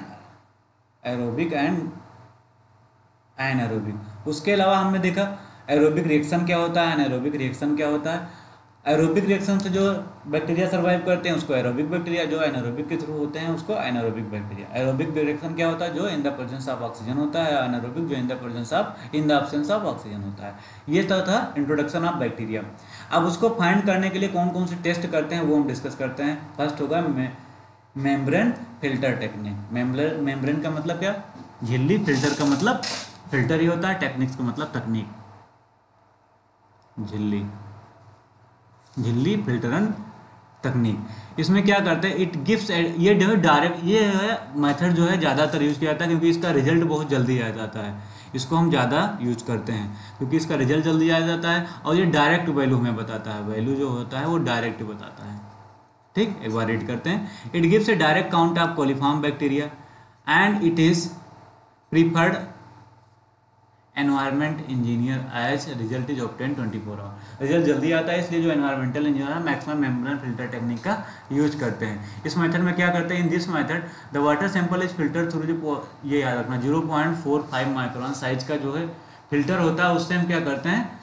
A: एनारोबिक। उसके अलावा हमने देखा एरोबिक रिएक्शन क्या होता है, एनारोबिक रिएक्शन क्या होता है। एरोबिक रिएक्शन से जो बैक्टीरिया सर्वाइव करते हैं उसको एरोबिक बैक्टीरिया, जो एनारोबिक के थ्रू होते हैं उसको एनारोबिक बैक्टीरिया। एरोबिक रिएक्शन क्या होता है, जो इन द प्रेजेंस ऑफ ऑक्सीजन होता है, एनारोबिक जो इन द एब्सेंस ऑफ ऑक्सीजन होता है। ये तो था इंट्रोडक्शन ऑफ बैक्टीरिया। अब उसको फाइंड करने के लिए कौन कौन से टेस्ट करते हैं वो हम डिस्कस करते हैं। फर्स्ट होगा मेम्ब्रेन फिल्टर टेक्निक। मेम्ब्रेन का मतलब क्या, झिल्ली, फिल्टर का मतलब फिल्टर ही होता है, टेक्निक्स का मतलब तकनीक। झिल्ली फिल्टरन तकनीक, इसमें क्या करते हैं, इट गिव्स, ये जो है डायरेक्ट, ये है मेथड जो है ज़्यादातर यूज़ किया जाता है क्योंकि इसका रिजल्ट बहुत जल्दी आ जाता है। इसको हम ज़्यादा यूज करते हैं क्योंकि इसका रिजल्ट जल्दी आ जाता है और ये डायरेक्ट वैल्यू हमें बताता है। वैल्यू जो होता है वो डायरेक्ट बताता है। ठीक, एक बार रीड करते हैं। It gives a direct count of coliform bacteria and it is preferred environment engineer as result is obtain 24 hour. Result जल्दी आता है इसलिए जो एनवायरमेंटल इंजीनियर है मैक्सिमम मेम्ब्रेन फिल्टर टेक्निक का यूज करते हैं। इस मेथड में क्या करते हैं, in this method the water sample is filter through जो, ये याद रखना 0.45 माइक्रोन साइज का जो है फिल्टर होता है, उससे हम क्या करते हैं,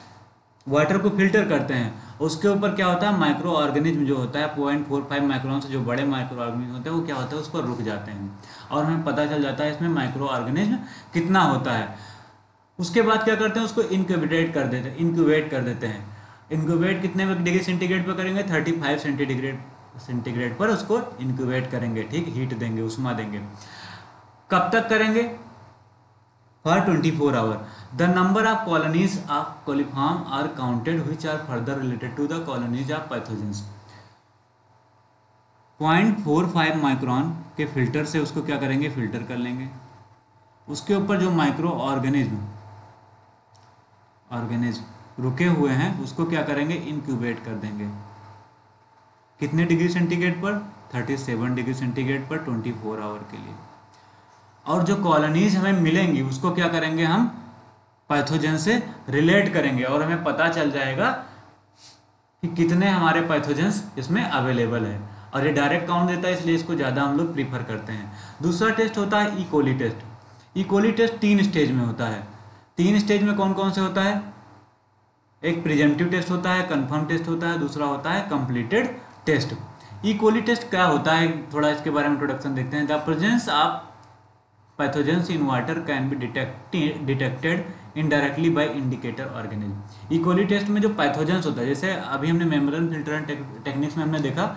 A: वाटर को फिल्टर करते हैं। उसके ऊपर क्या होता है, माइक्रो ऑर्गेनिज्म जो होता है 0.45 माइक्रोन से जो बड़े माइक्रो ऑर्गेनिज्म होते हैं वो क्या होता है, उस पर रुक जाते हैं और हमें पता चल जाता है इसमें माइक्रो ऑर्गेनिज्म कितना होता है। उसके बाद क्या करते हैं, उसको इंक्यूबेट कर देते हैं। इंक्यूबेट कितने डिग्री सेंटीग्रेड पर करेंगे, 35 सेंटीग्रेड पर उसको इंक्यूबेट करेंगे, ठीक, हीट देंगे, उष्मा देंगे। कब तक करेंगे, for 24 hour. The number of colonies of coliform are counted which are further related to the colonies of pathogens. 0.45 micron के फिल्टर से उसको क्या करेंगे, फिल्टर कर लेंगे। उसके ऊपर जो माइक्रो ऑर्गेनिज्म रुके हुए हैं उसको क्या करेंगे, इंक्यूबेट कर देंगे। कितने डिग्री सेंटीग्रेड पर, 37 डिग्री सेंटीग्रेड पर 24 आवर के लिए। और जो कॉलोनीज हमें मिलेंगी उसको क्या करेंगे, हम पैथोजन से रिलेट करेंगे और हमें पता चल जाएगा कि कितने हमारे पैथोजेंस इसमें अवेलेबल है। और ये डायरेक्ट काउंट देता है, इसलिए इसको ज़्यादा हम लोग प्रीफर करते हैं। दूसरा टेस्ट होता है E coli test. E coli test 3 stage में होता है। 3 स्टेज में कौन कौन से होता है, एक प्रिजेम्पटिव टेस्ट होता है, कंफर्म टेस्ट होता है, दूसरा होता है कंप्लीटेड टेस्ट। इकोली टेस्ट क्या होता है, थोड़ा इसके बारे में इंट्रोडक्शन देखते हैं। The presence of pathogens in water can be detected indirectly by indicator organism. E coli test में जो पैथोजेंस होता है, जैसे अभी हमने मेम्ब्रेन फिल्टर टेक्निक्स में हमने देखा,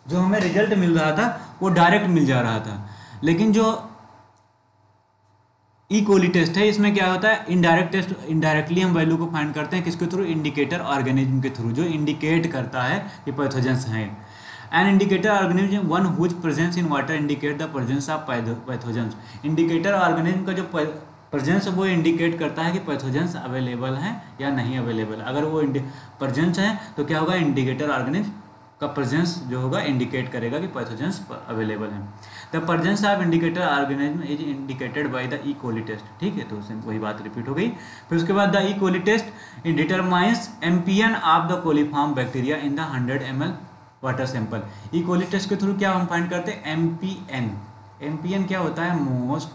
A: जो हमें रिजल्ट मिल रहा था वो डायरेक्ट मिल जा रहा था। लेकिन जो इकोली टेस्ट है इसमें क्या होता है, इनडायरेक्ट टेस्ट, इनडायरेक्टली हम वैल्यू को फाइंड करते हैं किसके थ्रू, इंडिकेटर ऑर्गेनिज्म के थ्रू, जो इंडिकेट करता है कि पैथोजेंस हैं। An indicator organism one whose presence in water indicate the presence of pathogens. Indicator organism का जो प्रेजेंस वो इंडिकेट करता है कि पैथोजेंस अवेलेबल हैं या नहीं अवेलेबल। अगर वो प्रेजेंस है तो क्या होगा, इंडिकेटर ऑर्गेनिज्म का प्रेजेंस जो होगा इंडिकेट करेगा कि पैथोजेंस अवेलेबल है। The presence of indicator organism is indicated by the E coli test, ठीक है, तो वही बात रिपीट हो गई। फिर उसके बाद the E coli test in determines एम्पियन of the coliform bacteria in the 100 ml water sample. E coli test के थ्रू क्या हम फाइंड करते हैं, एमपीएन। एमपीएन क्या होता है, most,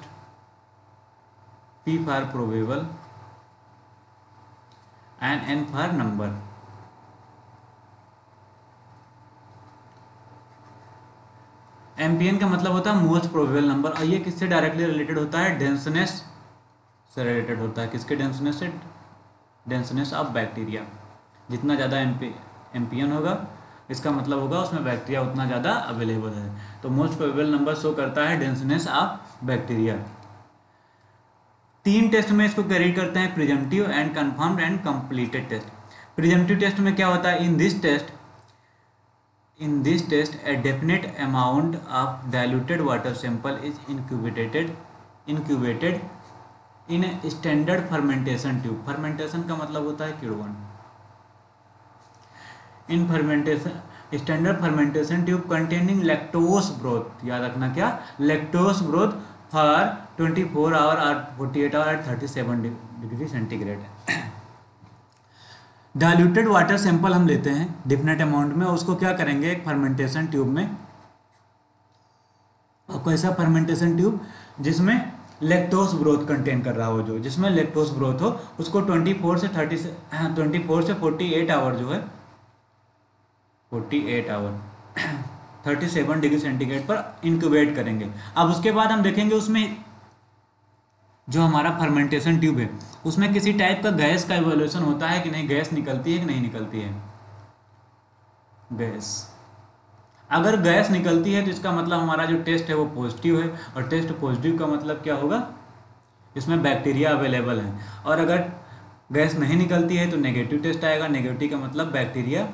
A: P for probable and N for number. MPN का मतलब होता है मोस्ट प्रोबेबल नंबर, और ये किससे डायरेक्टली रिलेटेड होता है, डेंसनेस से रिलेटेड होता है। किसके डेंसनेस से, डेंसनेस ऑफ बैक्टीरिया। जितना ज़्यादा एमपीएन होगा इसका मतलब होगा उसमें बैक्टीरिया उतना ज़्यादा अवेलेबल है। तो मोस्ट प्रोबेबल नंबर शो करता है डेंसनेस ऑफ बैक्टीरिया। 3 टेस्ट में इसको कैरी करते हैं, presumptive and confirmed and completed test. Presumptive test में क्या होता है, in this test a definite amount of diluted water sample is incubated in a standard fermentation tube। fermentation का मतलब होता है किण्वन। In standard fermentation tube containing lactose broth, याद रखना क्या, लैक्टोस ब्रोथ फॉर 24 आवर और 48 hour at 37 degree centigrade. Diluted water sample हम लेते हैं डिफिनेट अमाउंट में, उसको क्या करेंगे, एक फर्मेंटेशन ट्यूब में। और कैसा फर्मेंटेशन ट्यूब, जिसमें लैक्टोस ब्रोथ कंटेन कर रहा हो, जो जिसमें लैक्टोस ब्रोथ हो, उसको 24 से 48 आवर जो है, 48 आवर 37 डिग्री सेंटीग्रेड पर इंक्यूबेट करेंगे। अब उसके बाद हम देखेंगे उसमें जो हमारा फर्मेंटेशन ट्यूब है उसमें किसी टाइप का गैस का इवोल्यूशन होता है कि नहीं, गैस निकलती है कि नहीं निकलती है। गैस, अगर गैस निकलती है तो इसका मतलब हमारा जो टेस्ट है वो पॉजिटिव है, और टेस्ट पॉजिटिव का मतलब क्या होगा, इसमें बैक्टीरिया अवेलेबल है। और अगर गैस नहीं निकलती है तो नेगेटिव टेस्ट आएगा, नेगेटिव का मतलब बैक्टीरिया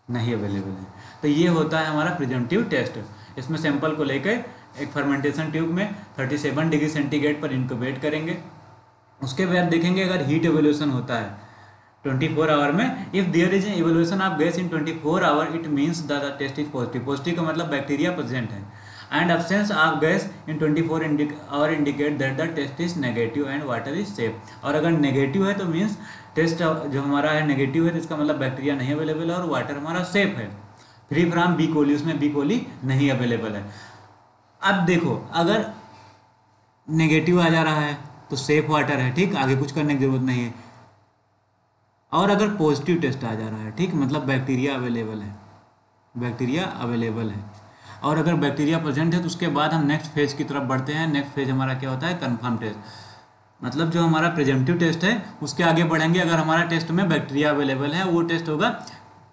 A: नहीं अवेलेबल है। तो ये होता है हमारा प्रिजम्पटिव टेस्ट। इसमें सैंपल को लेकर एक फर्मेंटेशन ट्यूब में 37 डिग्री सेंटीग्रेड पर इंक्यूबेट करेंगे। उसके बाद देखेंगे अगर हीट एवोल्यूशन होता है 24 आवर में, if there is evolution of gas in 24 hour it means the test is positive. Positive का मतलब बैक्टीरिया प्रेजेंट है। And absence of gas in 24 hour indicate that the test is negative and water is safe. और अगर negative है तो means test जो हमारा है नेगेटिव है, तो इसका मतलब बैक्टीरिया नहीं अवेलेबल है और वाटर हमारा सेफ है, फ्री फ्रॉम बी कोली, उसमें बी कोली नहीं अवेलेबल है। अब देखो अगर नेगेटिव आ जा रहा है तो सेफ वाटर है, ठीक, आगे कुछ करने की जरूरत नहीं है। और अगर पॉजिटिव टेस्ट आ जा रहा है, ठीक, मतलब बैक्टीरिया अवेलेबल है, बैक्टीरिया अवेलेबल है। और अगर बैक्टीरिया प्रेजेंट है तो उसके बाद हम नेक्स्ट फेज की तरफ बढ़ते हैं। नेक्स्ट फेज हमारा क्या होता है, कंफर्म टेस्ट, मतलब जो हमारा प्रिजम्पटिव टेस्ट है उसके आगे बढ़ेंगे। अगर हमारा टेस्ट में बैक्टीरिया अवेलेबल है वो टेस्ट होगा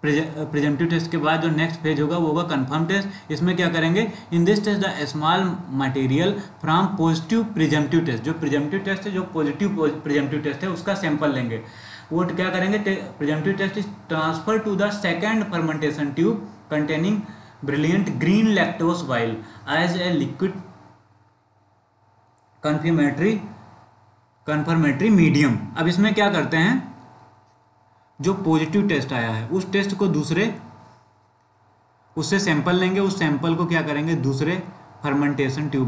A: प्रिजम्पटिव टेस्ट के बाद जो नेक्स्ट फेज होगा वो होगा कंफर्म टेस्ट। इसमें क्या करेंगे, in this test the small material from positive presumptive test, जो प्रिजम्पटिव टेस्ट है, जो पॉजिटिव प्रिजम्पटिव टेस्ट है उसका सैंपल लेंगे। वो क्या करेंगे, presumptive test is transfer to the second fermentation tube containing brilliant green lactose bile as a liquid confirmatory medium. अब इसमें क्या करते हैं, जो पॉजिटिव टेस्ट आया है उस टेस्ट को उससे सैंपल लेंगे, उस सैंपल को क्या करेंगे दूसरे फर्मेंटेशन ट्यूब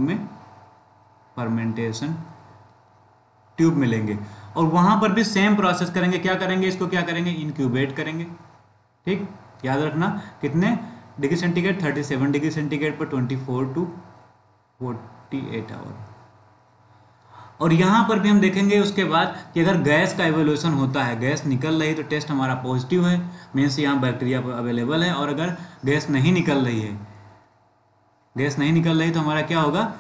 A: में लेंगे और वहां पर भी सेम प्रोसेस करेंगे। क्या करेंगे, इसको क्या करेंगे, इनक्यूबेट करेंगे। ठीक, याद रखना कितने डिग्री सेंटीग्रेड, 37 डिग्री सेंटीग्रेड पर 24 to 48 आवर। और यहाँ पर भी हम देखेंगे उसके बाद कि अगर गैस का एवोल्यूशन होता है, गैस निकल रही तो टेस्ट हमारा पॉजिटिव है, मीन्स यहाँ बैक्टीरिया अवेलेबल है। और अगर गैस नहीं निकल रही तो हमारा क्या होगा,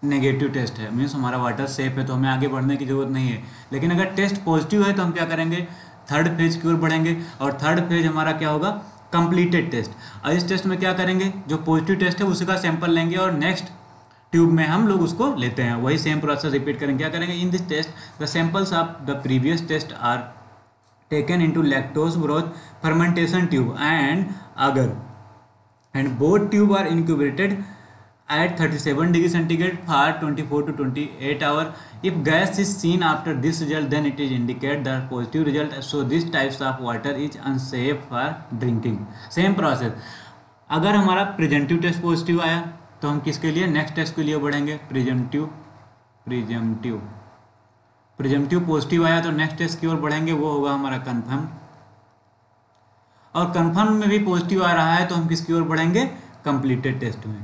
A: नेगेटिव टेस्ट है, मीन्स हमारा वाटर सेफ है, तो हमें आगे बढ़ने की जरूरत नहीं है। लेकिन अगर टेस्ट पॉजिटिव है तो हम क्या करेंगे, थर्ड फेज की ओर बढ़ेंगे। और थर्ड फेज हमारा क्या होगा, कंप्लीटेड टेस्ट। और इस टेस्ट में क्या करेंगे, जो पॉजिटिव टेस्ट है उसका सैंपल लेंगे और नेक्स्ट ट्यूब में हम लोग उसको लेते हैं। वही सेम प्रोसेस रिपीट करेंगे। क्या करेंगे, in this test the samples of the previous test are taken into lactose broth fermentation tube and both tube are incubated at 37 degree centigrade for 24 to 28 hour. If gas is seen after this result, then it is indicate the positive result. So this types of water is unsafe for drinking. Same process. अगर हमारा प्रिजेंटिव test positive आया तो हम किसके लिए, next test के लिए बढ़ेंगे, प्रिजेंटिव पॉजिटिव आया तो नेक्स्ट टेस्ट की ओर बढ़ेंगे, वो होगा हमारा कंफर्म। और कंफर्म में भी पॉजिटिव आ रहा है तो हम किसकी ओर बढ़ेंगे, कंप्लीटेड टेस्ट में।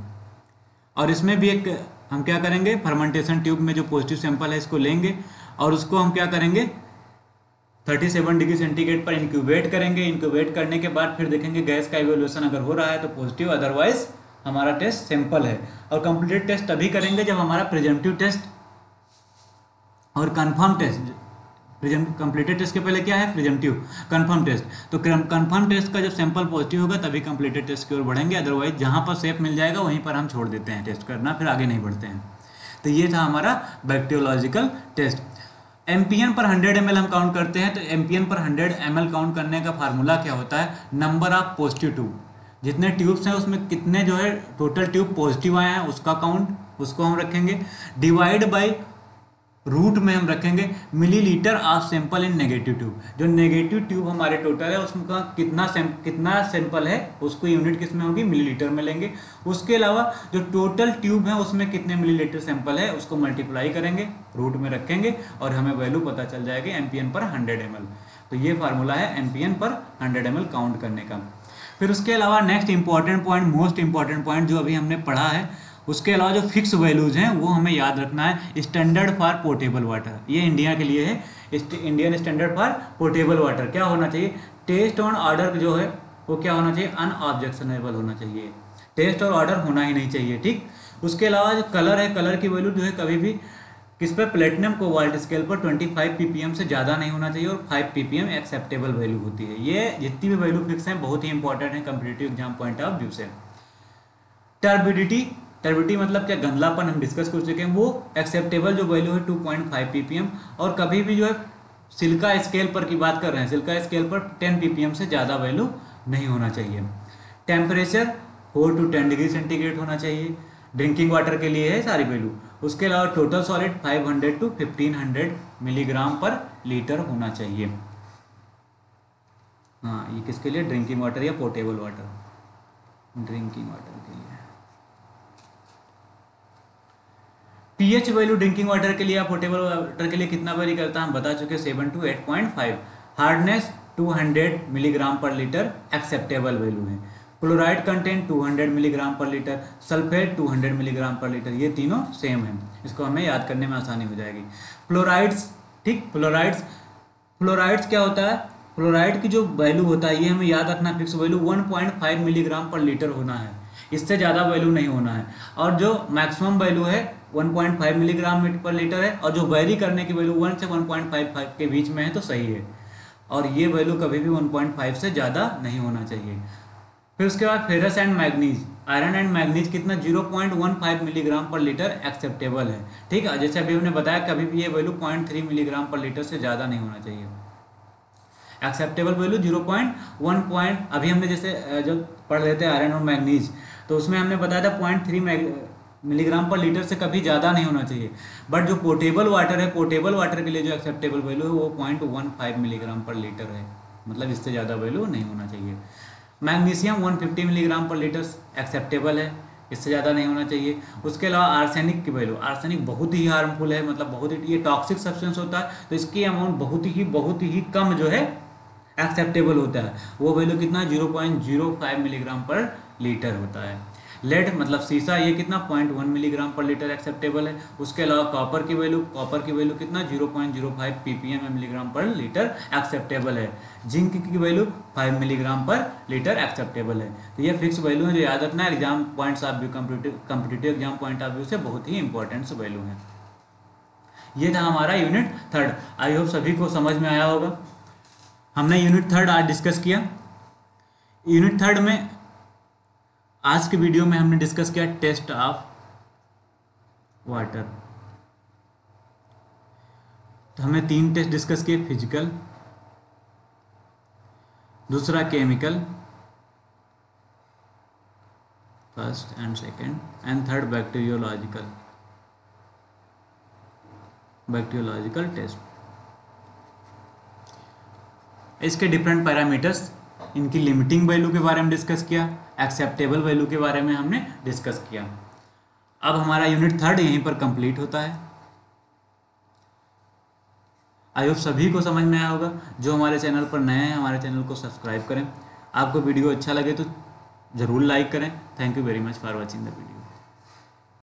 A: और इसमें भी एक हम क्या करेंगे, फर्मेंटेशन ट्यूब में जो पॉजिटिव सैंपल है इसको लेंगे और उसको हम क्या करेंगे 37 डिग्री सेंटीग्रेड पर इंक्यूबेट करेंगे। इंक्यूबेट करने के बाद फिर देखेंगे गैस का इवोल्यूशन अगर हो रहा है तो पॉजिटिव, अदरवाइज हमारा टेस्ट सैंपल है। और कंप्लीट टेस्ट तभी करेंगे जब हमारा प्रिजम्पटिव टेस्ट और कंफर्म टेस्ट, कंप्लीटेड टेस्ट के पहले क्या है, प्रिजम्पटिव, कंफर्म टेस्ट। तो कंफर्म टेस्ट का जब सैंपल पॉजिटिव होगा तभी कंप्लीटेड टेस्ट की ओर बढ़ेंगे, अदरवाइज जहां पर सेफ मिल जाएगा वहीं पर हम छोड़ देते हैं टेस्ट करना, फिर आगे नहीं बढ़ते हैं। तो ये था हमारा बैक्टीरियोलॉजिकल टेस्ट। एमपीएन पर 100 ml हम काउंट करते हैं, तो एमपीएन पर 100 ml काउंट करने का फार्मूला क्या होता है, नंबर ऑफ पॉजिटिव ट्यूब, जितने ट्यूब्स हैं उसमें कितने जो है टोटल ट्यूब पॉजिटिव आए हैं उसका काउंट, उसको हम रखेंगे, डिवाइड बाई रूट में हम रखेंगे millilitre of sample in negative tube. जो नेगेटिव ट्यूब हमारे टोटल है उसका कितना सैंपल है उसको यूनिट किस में होगी, मिलीलीटर में लेंगे। उसके अलावा जो टोटल ट्यूब है उसमें कितने मिलीलीटर सैंपल है उसको मल्टीप्लाई करेंगे, रूट में रखेंगे और हमें वैल्यू पता चल जाएगी एमपीएन पर 100 ml। तो ये फार्मूला है एमपीएन पर 100 ml काउंट करने का। फिर उसके अलावा next important point, most important point जो अभी हमने पढ़ा है, उसके अलावा जो फिक्स वैल्यूज हैं वो हमें याद रखना है। स्टैंडर्ड फॉर पोर्टेबल वाटर, ये इंडिया के लिए है, Indian standard for portable water. क्या होना चाहिए, टेस्ट ऑन ऑर्डर जो है वो क्या होना चाहिए, अनऑब्जेक्शनेबल होना चाहिए, टेस्ट और ऑर्डर होना ही नहीं चाहिए। ठीक, उसके अलावा जो कलर है, कलर की वैल्यू जो है कभी भी किस पर, प्लेटिनम कोबाल्ट स्केल पर 25 ppm से ज़्यादा नहीं होना चाहिए और 5 ppm एक्सेप्टेबल वैल्यू होती है। ये जितनी भी वैल्यू फिक्स हैं बहुत ही इंपॉर्टेंट है competitive exam point of view से। टर्बिडिटी मतलब क्या, गंधलापन हम डिस्कस कर चुके हैं, वो एक्सेप्टेबल जो वैल्यू है 2.5 ppm। और कभी भी जो है सिल्का स्केल पर की बात कर रहे हैं, सिल्का स्केल पर 10 ppm से ज़्यादा वैल्यू नहीं होना चाहिए। टेम्परेचर 4 to 10 डिग्री सेंटीग्रेड होना चाहिए, ड्रिंकिंग वाटर के लिए है सारी वैल्यू। उसके अलावा टोटल सॉलिड 500 to 1500 मिलीग्राम पर लीटर होना चाहिए। हाँ, ये किसके लिए, ड्रिंकिंग वाटर या पोर्टेबल वाटर, ड्रिंकिंग वाटर के लिए। पीएच वैल्यू ड्रिंकिंग वाटर के लिए या पोर्टेबल वाटर के लिए कितना वेरी करता है हम बता चुके, 7 to 8.5। हार्डनेस 200 मिलीग्राम पर लीटर एक्सेप्टेबल वैल्यू है। क्लोराइड कंटेंट 200 मिलीग्राम पर लीटर, सल्फेट 200 मिलीग्राम पर लीटर, ये तीनों सेम है, इसको हमें याद करने में आसानी हो जाएगी। फ्लोराइड्स, ठीक, फ्लोराइड्स क्या होता है, क्लोराइड की जो वैल्यू होता है, ये हमें याद रखना, फिक्स वैल्यू 1.5 मिलीग्राम पर लीटर होना है, इससे ज़्यादा वैल्यू नहीं होना है। और जो मैक्सिमम वैल्यू है 1.5 मिलीग्राम पर लीटर है, और जो वेरी करने की वैल्यू 1 से 1.55 के बीच में है तो सही है, और ये वैल्यू कभी भी 1.5 से ज़्यादा नहीं होना चाहिए। फिर उसके बाद ferrous and manganese, iron and manganese कितना 0.15 मिलीग्राम पर लीटर एक्सेप्टेबल है, ठीक है। जैसे अभी हमने बताया कभी भी ये वैल्यू 0.3 मिलीग्राम पर लीटर से ज़्यादा नहीं होना चाहिए। एक्सेप्टेबल वैल्यू 0.1 अभी हमने जैसे जब पढ़ लेते हैं आयरन और मैग्नीज, तो उसमें हमने बताया था 0.3 मिलीग्राम पर लीटर से कभी ज़्यादा नहीं होना चाहिए। बट जो पोर्टेबल वाटर है, पोर्टेबल वाटर के लिए जो एक्सेप्टेबल वैल्यू है वो 0.15 मिलीग्राम पर लीटर है, मतलब इससे ज़्यादा वैल्यू नहीं होना चाहिए। मैग्नीशियम 150 मिलीग्राम पर लीटर एक्सेप्टेबल है, इससे ज़्यादा नहीं होना चाहिए। उसके अलावा आर्सेनिक की वैल्यू, आर्सेनिक बहुत ही हार्मफुल है, मतलब बहुत ही, ये टॉक्सिक सब्सटेंस होता है, तो इसकी अमाउंट बहुत ही कम जो है एक्सेप्टेबल होता है, वो वैल्यू कितना 0.05 मिलीग्राम पर लीटर होता है। लेड मतलब सीसा, ये कितना 0.1 मिलीग्राम पर लीटर एक्सेप्टेबल है। उसके अलावा कॉपर की वैल्यू कितना 0.05 ppm मिलीग्राम पर लीटर एक्सेप्टेबल है। जिंक की वैल्यू 5 मिलीग्राम पर लीटर एक्सेप्टेबल है। तो ये फिक्स वैल्यू है जो याद रखना है, exam points of view, competitive exam point of view से बहुत ही इंपॉर्टेंट वैल्यू है। ये था हमारा यूनिट 3। आई होप सभी को समझ में आया होगा। हमने यूनिट 3 आज डिस्कस किया। यूनिट 3 में आज के वीडियो में हमने डिस्कस किया टेस्ट ऑफ वाटर। तो हमने 3 टेस्ट डिस्कस किए, फिजिकल, दूसरा chemical, first and second, and third bacteriological test. इसके डिफरेंट पैरामीटर्स, इनकी लिमिटिंग वैल्यू के बारे में डिस्कस किया, एक्सेप्टेबल वैल्यू के बारे में हमने डिस्कस किया। अब हमारा यूनिट 3 यहीं पर कंप्लीट होता है। आई होप सभी को समझ में आया होगा। जो हमारे चैनल पर नए हैं, हमारे चैनल को सब्सक्राइब करें। आपको वीडियो अच्छा लगे तो ज़रूर लाइक करें। Thank you very much for watching the video.